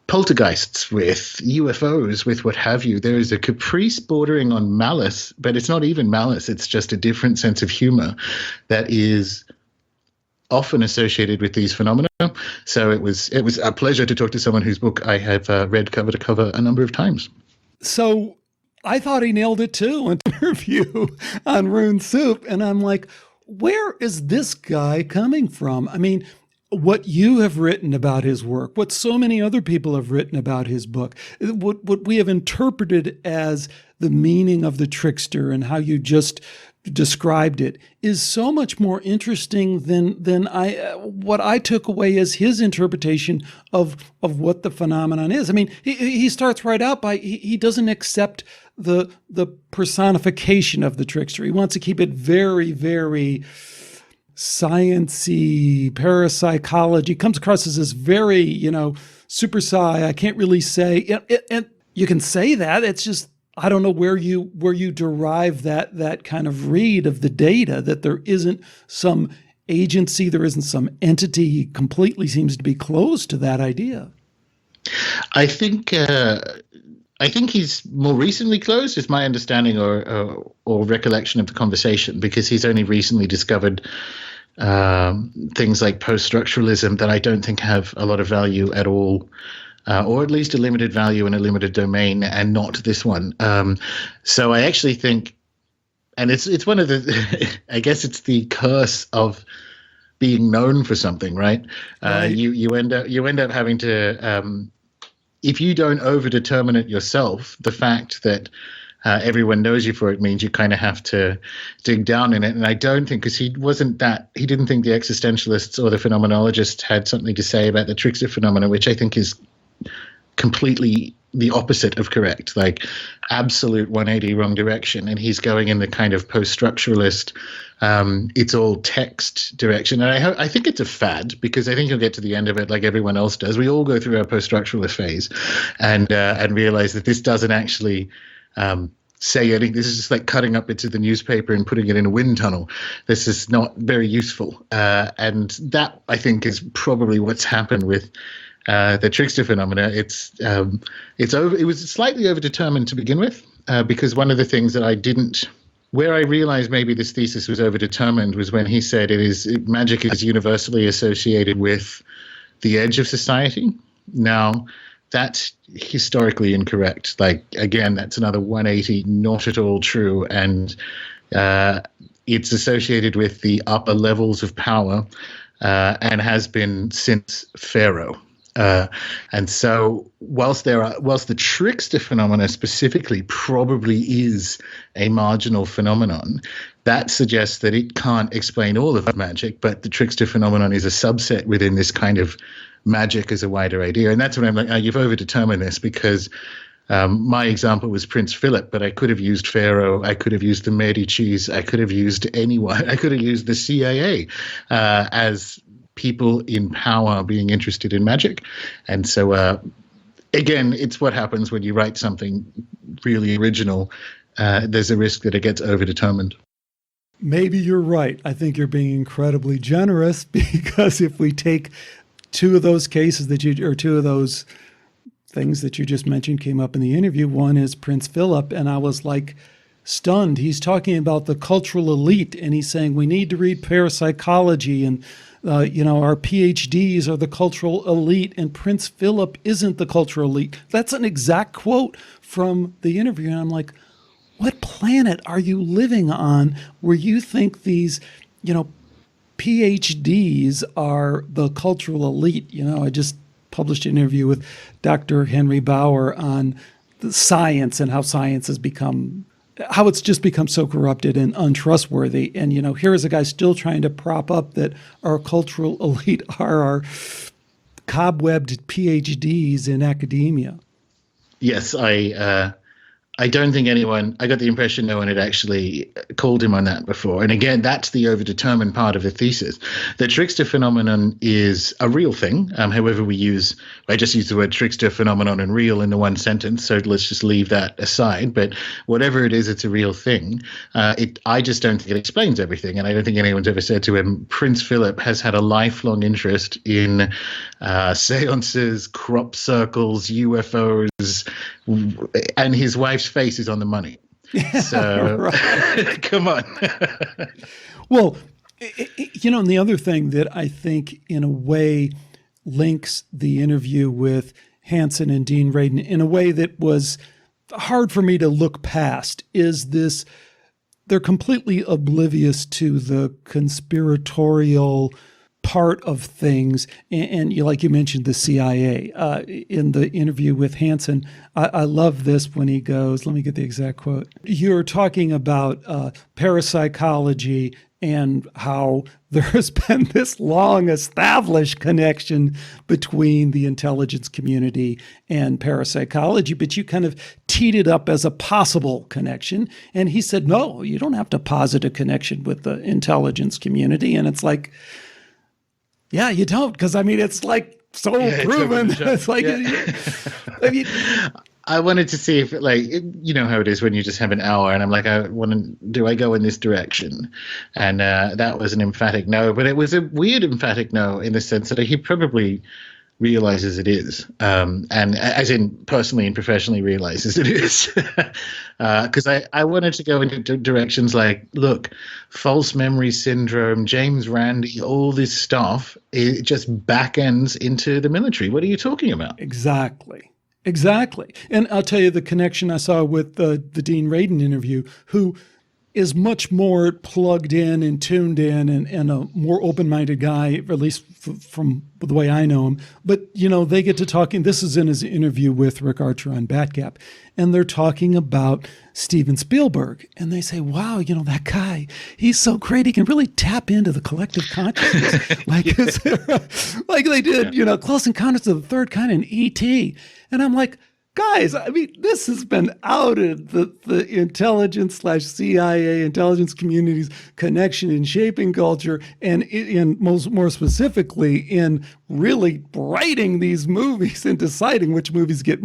poltergeists, with UFOs, with what have you, there is a caprice bordering on malice, but it's not even malice, it's just a different sense of humor that is often associated with these phenomena. So it was a pleasure to talk to someone whose book I have read cover to cover a number of times. So I thought he nailed it too in an interview on Rune Soup, and I'm like, where is this guy coming from? I mean, what you have written about his work, what so many other people have written about his book, what we have interpreted as the meaning of the trickster and how you just described it is so much more interesting than what I took away as his interpretation of what the phenomenon is. I mean, he starts right out by he doesn't accept the personification of the trickster. He wants to keep it very, very science-y, parapsychology. Comes across as this very, super sci. I can't really say, and you can say that. It's just, I don't know where you derive that kind of read of the data, that there isn't some agency, there isn't some entity. He completely seems to be closed to that idea. I think he's more recently closed, is my understanding or recollection of the conversation, because he's only recently discovered things like post-structuralism that I don't think have a lot of value at all, or at least a limited value in a limited domain, and not this one. So I actually think, and it's one of the, I guess it's the curse of being known for something, right? Right. You end up having to, if you don't overdetermine it yourself, the fact that everyone knows you for it means you kind of have to dig down in it. And I don't think, because he didn't think the existentialists or the phenomenologists had something to say about the trickster phenomena, which I think is completely the opposite of correct, like absolute 180 wrong direction. And he's going in the kind of post-structuralist, it's all text direction. And I think it's a fad, because I think you'll get to the end of it like everyone else does. We all go through our post-structuralist phase and realize that this doesn't actually say anything. This is just like cutting up bits of the newspaper and putting it in a wind tunnel. This is not very useful. And that, I think, is probably what's happened with the trickster phenomena. It was slightly overdetermined to begin with, because one of the things that where I realized maybe this thesis was overdetermined was when he said magic is universally associated with the edge of society. Now, that's historically incorrect. Like, again, that's another 180, not at all true. And it's associated with the upper levels of power, and has been since Pharaoh. And so whilst the trickster phenomena specifically probably is a marginal phenomenon, that suggests that it can't explain all of magic, but the trickster phenomenon is a subset within this kind of magic as a wider idea. And that's when I'm like, oh, you've overdetermined this, because my example was Prince Philip, but I could have used Pharaoh, I could have used the Medicis, I could have used anyone, I could have used the CIA as people in power being interested in magic. And so, again, it's what happens when you write something really original. There's a risk that it gets overdetermined. Maybe you're right. I think you're being incredibly generous, because if we take two of those cases two of those things that you just mentioned came up in the interview. One is Prince Philip, and I was like stunned. He's talking about the cultural elite, and he's saying we need to read parapsychology, and our PhDs are the cultural elite, and Prince Philip isn't the cultural elite. That's an exact quote from the interview, and I'm like, what planet are you living on where you think these, PhDs are the cultural elite? I just published an interview with Dr. Henry Bauer on the science and how science has how it's just become so corrupted and untrustworthy. And, here is a guy still trying to prop up that our cultural elite are our cobwebbed PhDs in academia. Yes, I don't think I got the impression no one had actually called him on that before. And again, that's the overdetermined part of the thesis. The trickster phenomenon is a real thing. However, I just use the word trickster phenomenon and real in the one sentence. So let's just leave that aside. But whatever it is, it's a real thing. I just don't think it explains everything. And I don't think anyone's ever said to him, Prince Philip has had a lifelong interest in seances, crop circles, UFOs, and his wife's face is on the money. So come on. Well, and the other thing that I think in a way links the interview with Hansen and Dean Radin in a way that was hard for me to look past is this: they're completely oblivious to the conspiratorial part of things. And like you mentioned, the CIA. In the interview with Hansen, I love this when he goes, let me get the exact quote. You're talking about parapsychology and how there has been this long established connection between the intelligence community and parapsychology, but you kind of teed it up as a possible connection. And he said, no, you don't have to posit a connection with the intelligence community. And it's like, yeah, you don't, because it's like so proven. It's like, I wanted to see if, how it is when you just have an hour, and I'm like, do I go in this direction? And that was an emphatic no, but it was a weird emphatic no in the sense that he probably realizes it is, and as in personally and professionally realizes it is, because I wanted to go into directions like, look, false memory syndrome, James Randi, all this stuff, it just back ends into the military. What are you talking about? Exactly. And I'll tell you the connection I saw with the Dean Radin interview, who is much more plugged in and tuned in and a more open-minded guy, at least from the way I know him. But, they get to talking. This is in his interview with Rick Archer on Batgap. And they're talking about Steven Spielberg. And they say, wow, that guy, he's so great. He can really tap into the collective consciousness. like they did, Close Encounters of the Third Kind and E.T. And I'm like, guys, this has been outed, the intelligence/CIA intelligence community's connection in shaping culture, and more specifically in really writing these movies and deciding which movies get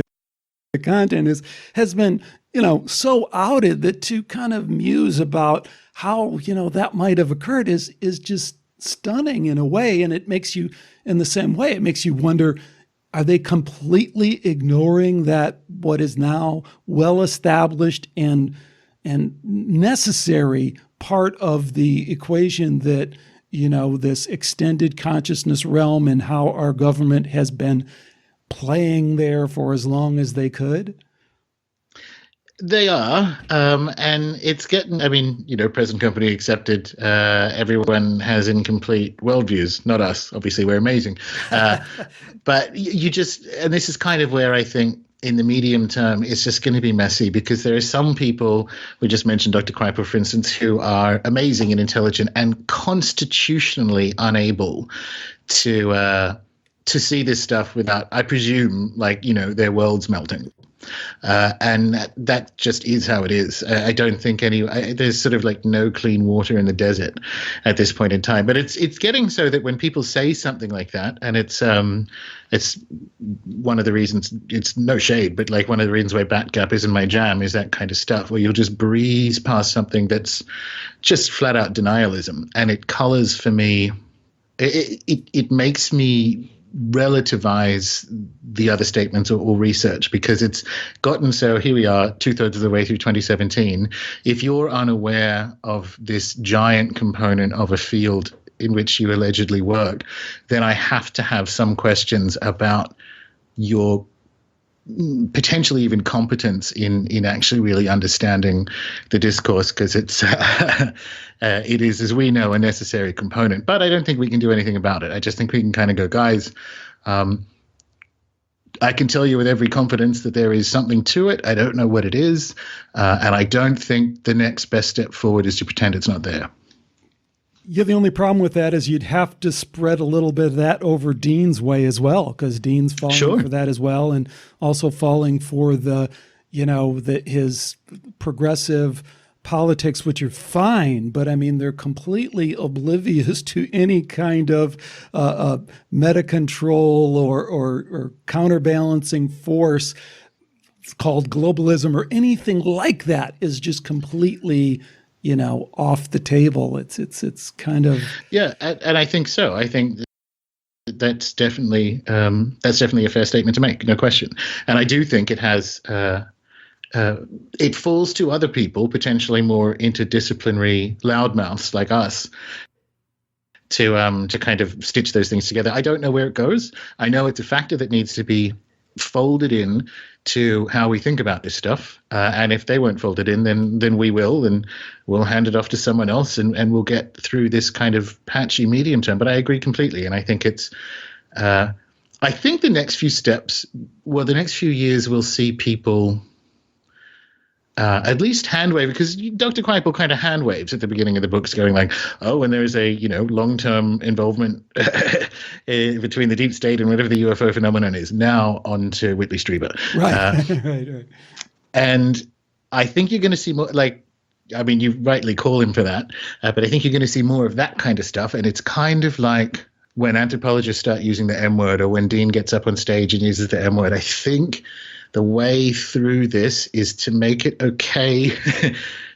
the content has been, so outed that to kind of muse about how, that might have occurred is just stunning in a way. And it makes you, in the same way, it makes you wonder, are they completely ignoring that what is now well-established and necessary part of the equation that, this extended consciousness realm and how our government has been playing there for as long as they could? They are, and it's getting, present company accepted, everyone has incomplete worldviews, not us, obviously we're amazing. But you just, and this is kind of where I think in the medium term, it's just going to be messy, because there are some people, we just mentioned Dr. Kuiper, for instance, who are amazing and intelligent and constitutionally unable to to see this stuff without, I presume, like, their world's melting. And that just is how it is. I don't think there's sort of like no clean water in the desert at this point in time. But it's getting so that when people say something like that, and it's one of the reasons, it's no shade, but like one of the reasons why Batgap isn't my jam is that kind of stuff where you'll just breeze past something that's just flat out denialism, and it colors for me. It makes me relativize the other statements or research, because it's gotten so, here we are 2/3 of the way through 2017. If you're unaware of this giant component of a field in which you allegedly work, then I have to have some questions about your potentially even competence in actually really understanding the discourse, because it's it is, as we know, a necessary component. But I don't think we can do anything about it. I just think we can kind of go, guys, I can tell you with every confidence that there is something to it. I don't know what it is, and I don't think the next best step forward is to pretend it's not there. Yeah, the only problem with that is you'd have to spread a little bit of that over Dean's way as well, because Dean's falling for that as well, and also falling for his progressive politics, which are fine, but I mean, they're completely oblivious to any kind of meta control or counterbalancing force called globalism or anything like that is just completely off the table. It's kind of, yeah, and I think so. I think that's definitely a fair statement to make, no question. And I do think it has it falls to other people, potentially more interdisciplinary loudmouths like us, to kind of stitch those things together. I don't know where it goes. I know it's a factor that needs to be folded in to how we think about this stuff, and if they weren't folded in, then we will, and we'll hand it off to someone else, and we'll get through this kind of patchy medium term. But I agree completely, and I think it's I think the next few steps, the next few years, we'll see people at least hand wave, because Dr. Quipel kind of hand waves at the beginning of the books, going like, oh, and there's a long-term involvement between the deep state and whatever the UFO phenomenon is. Now on to Whitley Strieber. Right. Right. And I think you're going to see more, you rightly call him for that, but I think you're going to see more of that kind of stuff. And it's kind of like when anthropologists start using the M word, or when Dean gets up on stage and uses the M word. I think the way through this is to make it okay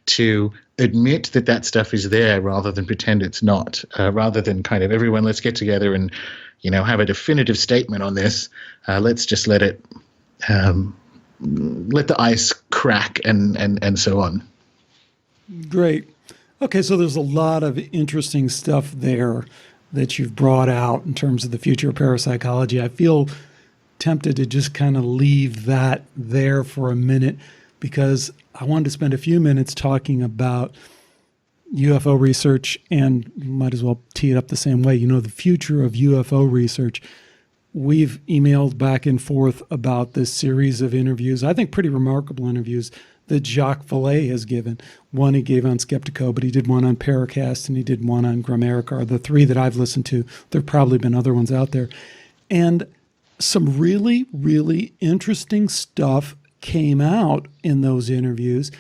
to admit that stuff is there, rather than pretend it's not, rather than kind of, everyone, let's get together and, have a definitive statement on this. Let's just let it, let the ice crack and so on. Great. Okay, so there's a lot of interesting stuff there that you've brought out in terms of the future of parapsychology. I feel tempted to just kind of leave that there for a minute, because I wanted to spend a few minutes talking about UFO research, and might as well tee it up the same way. The future of UFO research. We've emailed back and forth about this series of interviews, I think pretty remarkable interviews, that Jacques Vallée has given. One he gave on Skeptiko, but he did one on Paracast, and he did one on Grammarica. The three that I've listened to. There have probably been other ones out there. And some really, really interesting stuff came out in those interviews,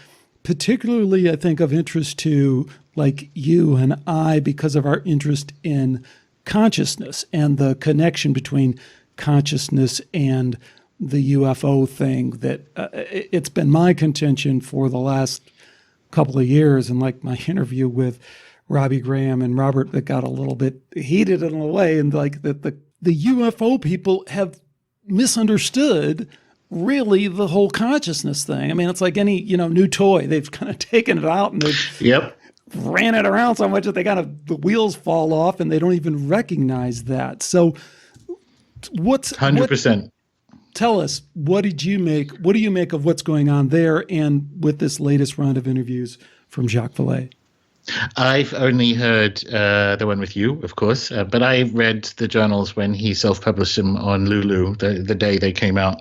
particularly, I think, of interest to like you and I, because of our interest in consciousness and the connection between consciousness and the UFO thing. That it's been my contention for the last couple of years, and like my interview with Robbie Graham and Robert that got a little bit heated in a way, and like that the UFO people have misunderstood really the whole consciousness thing. I mean, it's like any, new toy. They've kind of taken it out and they've ran it around so much that the wheels fall off and they don't even recognize that. So 100%. Tell us, what do you make of what's going on there and with this latest round of interviews from Jacques Vallée? I've only heard the one with you, of course, but I read the journals when he self-published them on Lulu the day they came out,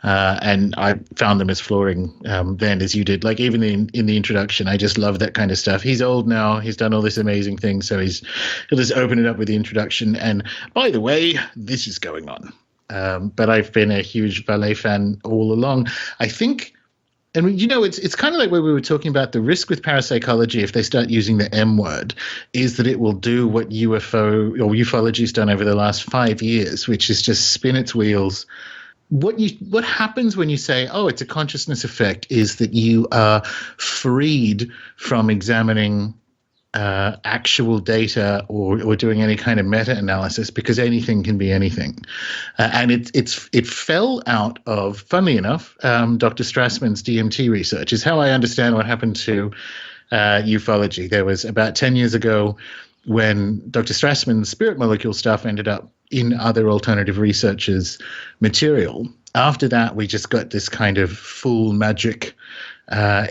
and I found them as flooring then as you did. Like even in the introduction, I just love that kind of stuff. He's old now. He's done all this amazing thing, so he'll just open it up with the introduction. And by the way, this is going on. But I've been a huge Vallée fan all along. I think. And, it's kind of like where we were talking about the risk with parapsychology, if they start using the M word, is that it will do what UFO or ufology's done over the last 5 years, which is just spin its wheels. What happens when you say, oh, it's a consciousness effect, is that you are freed from examining actual data or doing any kind of meta-analysis, because anything can be anything, and it fell out of, funnily enough, Dr. Strassman's DMT research is how I understand what happened to ufology. There was about 10 years ago when Dr. Strassman's spirit molecule stuff ended up in other alternative researchers' material. After that, we just got this kind of full magic,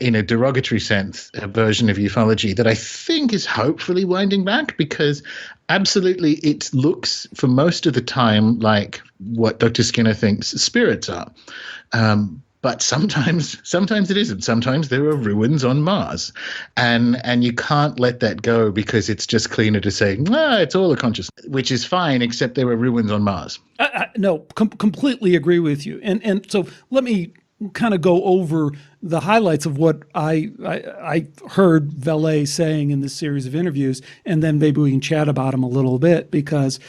in a derogatory sense, a version of ufology that I think is hopefully winding back, because absolutely it looks for most of the time like what Dr. Skinner thinks spirits are. But sometimes it isn't. Sometimes there are ruins on Mars, and you can't let that go, because it's just cleaner to say, it's all a consciousness, which is fine, except there were ruins on Mars. No, completely agree with you. And so let me kind of go over the highlights of what I heard Vallée saying in this series of interviews, and then maybe we can chat about him a little bit, because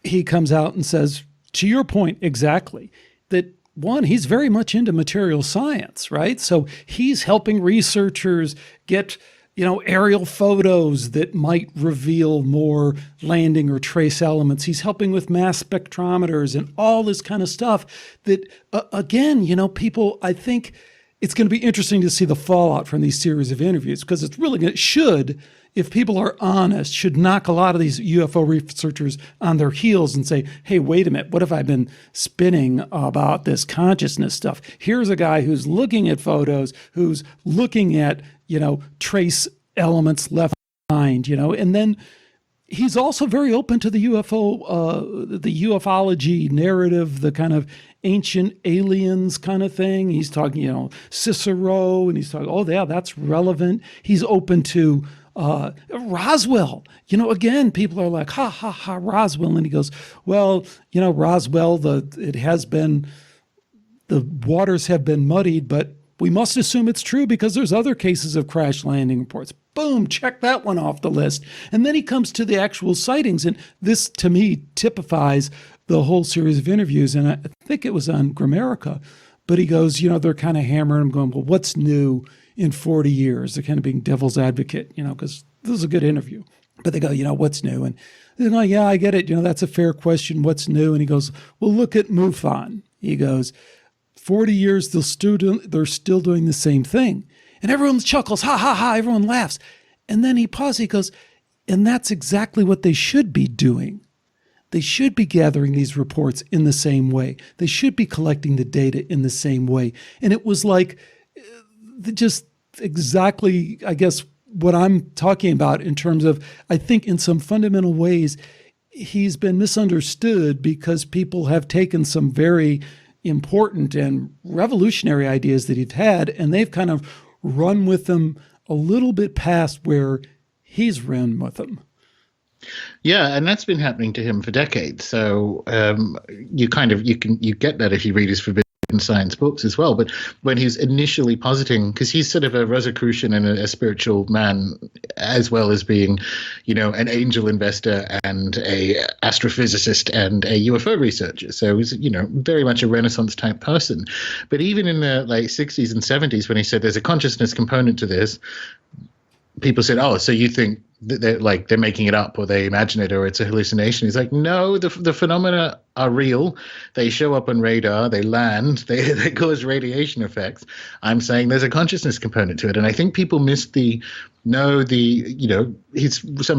he comes out and says, to your point exactly, that one, he's very much into material science, right? So he's helping researchers get, aerial photos that might reveal more landing or trace elements. He's helping with mass spectrometers and all this kind of stuff that, again, people, I think it's going to be interesting to see the fallout from these series of interviews, because it's really going to, if people are honest, should knock a lot of these UFO researchers on their heels and say, hey, wait a minute, what have I been spinning about this consciousness stuff? Here's a guy who's looking at photos, who's looking at, trace elements left behind, and then he's also very open to the UFO, the ufology narrative, the kind of ancient aliens kind of thing. He's talking, Cicero, and he's talking, oh yeah, that's relevant. He's open to Roswell. Again, people are like, ha, ha, ha, Roswell. And he goes, well, Roswell, the waters have been muddied, but we must assume it's true because there's other cases of crash landing reports. Boom, check that one off the list. And then he comes to the actual sightings. And this, to me, typifies the whole series of interviews. And I think it was on Gramerica. But he goes, they're kind of hammering him, going, well, what's new in 40 years? They're kind of being devil's advocate, because this is a good interview. But they go, what's new? And they're like, yeah, I get it. That's a fair question. What's new? And he goes, well, look at MUFON. He goes, 40 years, they're still doing the same thing. And everyone chuckles, ha, ha, ha, everyone laughs. And then he pauses, he goes, and that's exactly what they should be doing. They should be gathering these reports in the same way. They should be collecting the data in the same way. And it was like just exactly, I guess, what I'm talking about in terms of, I think in some fundamental ways, he's been misunderstood because people have taken some very important and revolutionary ideas that he's had, and they've kind of run with them a little bit past where he's run with them. Yeah, and that's been happening to him for decades. So you get that if you read his Forbidden Science books as well. But when he's initially positing, because he's sort of a Rosicrucian and a spiritual man, as well as being, an angel investor and a astrophysicist and a UFO researcher. So he's, very much a Renaissance type person. But even in the 60s and 70s, when he said there's a consciousness component to this, people said, oh, so you think that they're making it up, or they imagine it, or it's a hallucination? He's like, no, the phenomena are real. They show up on radar, they land, they cause radiation effects. I'm saying there's a consciousness component to it. And I think people miss some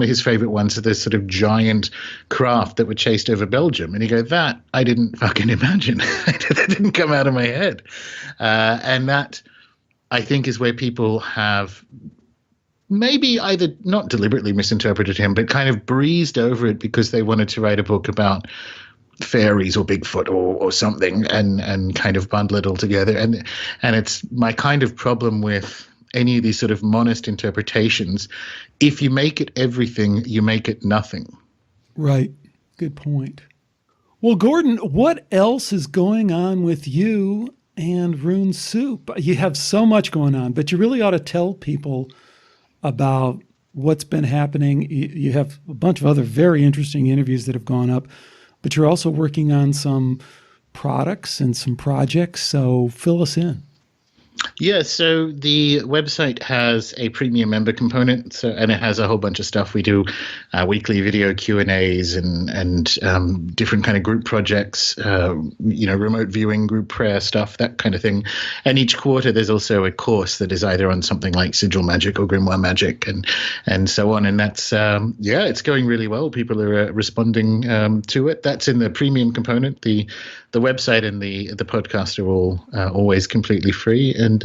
of his favorite ones are this sort of giant craft that were chased over Belgium. And you go, that I didn't fucking imagine. That didn't come out of my head. And that, I think, is where people have maybe either not deliberately misinterpreted him, but kind of breezed over it because they wanted to write a book about fairies or Bigfoot or something, and kind of bundle it all together. And it's my kind of problem with any of these sort of monist interpretations. If you make it everything, you make it nothing. Right. Good point. Well, Gordon, what else is going on with you and Rune Soup? You have so much going on, but you really ought to tell people about what's been happening. You have a bunch of other very interesting interviews that have gone up, but you're also working on some products and some projects. So fill us in. Yeah, so the website has a premium member component, and it has a whole bunch of stuff. We do weekly video Q&As and different kind of group projects, remote viewing, group prayer stuff, that kind of thing. And each quarter there's also a course that is either on something like sigil magic or grimoire magic and so on. And that's, it's going really well. People are responding to it. That's in the premium component. The website and the podcast are all always completely free, and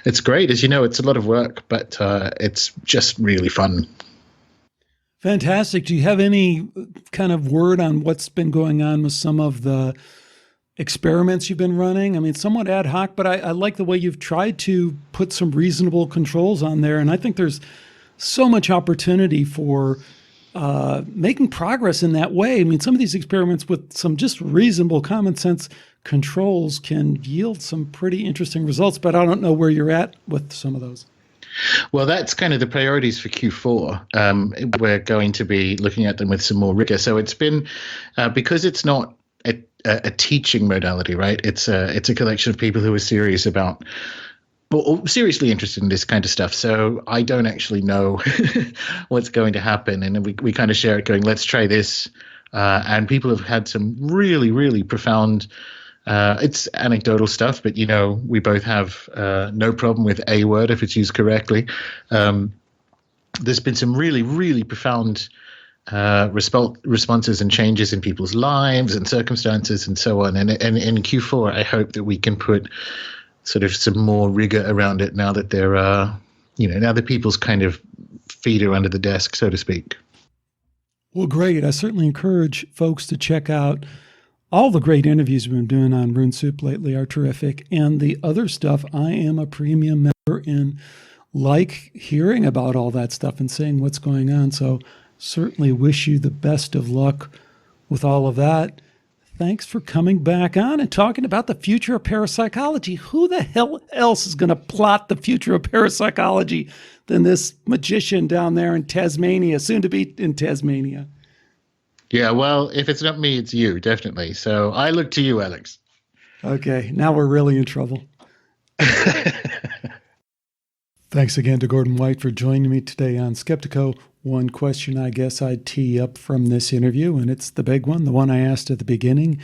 it's great. As you know, it's a lot of work, but it's just really fun. Fantastic. Do you have any kind of word on what's been going on with some of the experiments you've been running? I mean, somewhat ad hoc, but I like the way you've tried to put some reasonable controls on there, and I think there's so much opportunity for making progress in that way. I mean, some of these experiments with some just reasonable common sense controls can yield some pretty interesting results, but I don't know where you're at with some of those. Well, that's kind of the priorities for Q4. We're going to be looking at them with some more rigor. So it's been, because it's not a teaching modality, right? It's a collection of people who are serious about, well, seriously interested in this kind of stuff. So I don't actually know what's going to happen. And we kind of share it going, let's try this. And people have had some really, really profound, it's anecdotal stuff, but, we both have no problem with a word if it's used correctly. There's been some really, really profound responses and changes in people's lives and circumstances and so on. And in Q4, I hope that we can put sort of some more rigor around it now that there are, now that people's kind of feet are under the desk, so to speak. Well, great. I certainly encourage folks to check out all the great interviews we've been doing on Rune Soup lately are terrific. And the other stuff, I am a premium member and like hearing about all that stuff and seeing what's going on. So certainly wish you the best of luck with all of that. Thanks for coming back on and talking about the future of parapsychology. Who the hell else is going to plot the future of parapsychology than this magician down there in Tasmania, soon to be in Tasmania? Yeah, well, if it's not me, it's you, definitely. So I look to you, Alex. Okay, now we're really in trouble. Thanks again to Gordon White for joining me today on Skeptiko. One question I guess I'd tee up from this interview, and it's the big one, the one I asked at the beginning.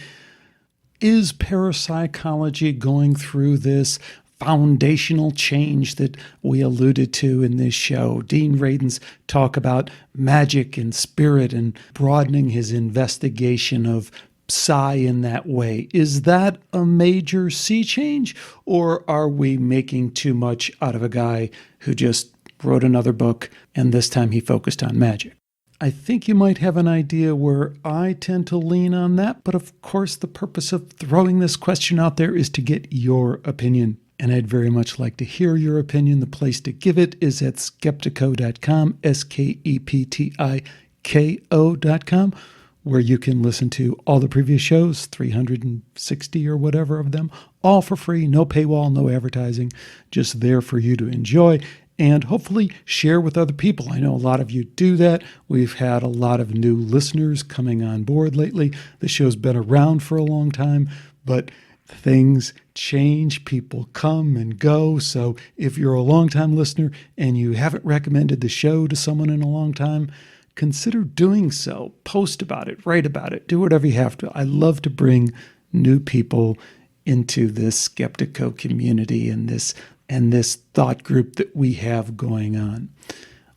Is parapsychology going through this foundational change that we alluded to in this show? Dean Radin's talk about magic and spirit and broadening his investigation of psi in that way. Is that a major sea change, or are we making too much out of a guy who just wrote another book and this time he focused on magic? I think you might have an idea where I tend to lean on that, but of course the purpose of throwing this question out there is to get your opinion. And I'd very much like to hear your opinion. The place to give it is at skeptiko.com, skeptiko.com, where you can listen to all the previous shows, 360 or whatever of them, all for free, no paywall, no advertising, just there for you to enjoy and hopefully share with other people. I know a lot of you do that. We've had a lot of new listeners coming on board lately. The show's been around for a long time, but things change, people come and go. So if you're a longtime listener and you haven't recommended the show to someone in a long time, consider doing so. Post about it, write about it, do whatever you have to. I love to bring new people into this Skeptiko community and this thought group that we have going on.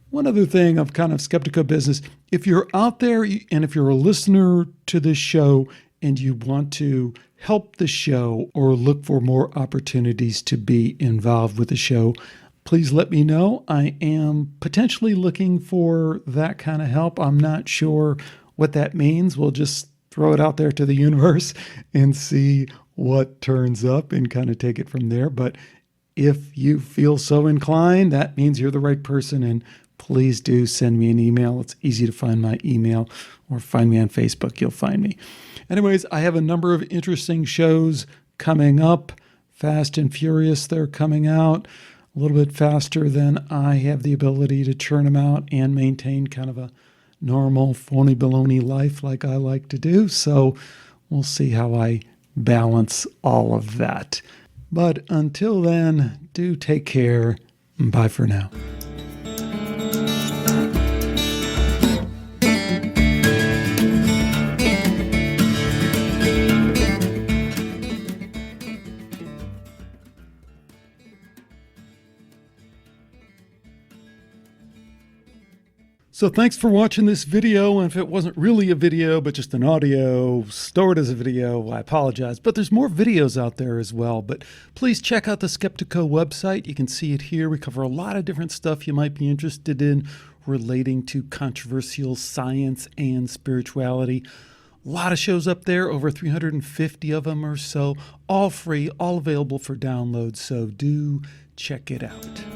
One other thing of kind of Skeptiko business, if you're out there and if you're a listener to this show and you want to help the show or look for more opportunities to be involved with the show, please let me know. I am potentially looking for that kind of help. I'm not sure what that means. We'll just throw it out there to the universe and see what turns up and kind of take it from there. But if you feel so inclined, that means you're the right person, and please do send me an email. It's easy to find my email, or find me on Facebook. You'll find me. Anyways, I have a number of interesting shows coming up. Fast and Furious, they're coming out a little bit faster than I have the ability to churn them out and maintain kind of a normal phony baloney life like I like to do. So we'll see how I balance all of that. But until then, do take care. Bye for now. So thanks for watching this video, and if it wasn't really a video, but just an audio stored as a video, I apologize. But there's more videos out there as well. But please check out the Skeptiko website. You can see it here. We cover a lot of different stuff you might be interested in relating to controversial science and spirituality. A lot of shows up there, over 350 of them or so, all free, all available for download. So do check it out.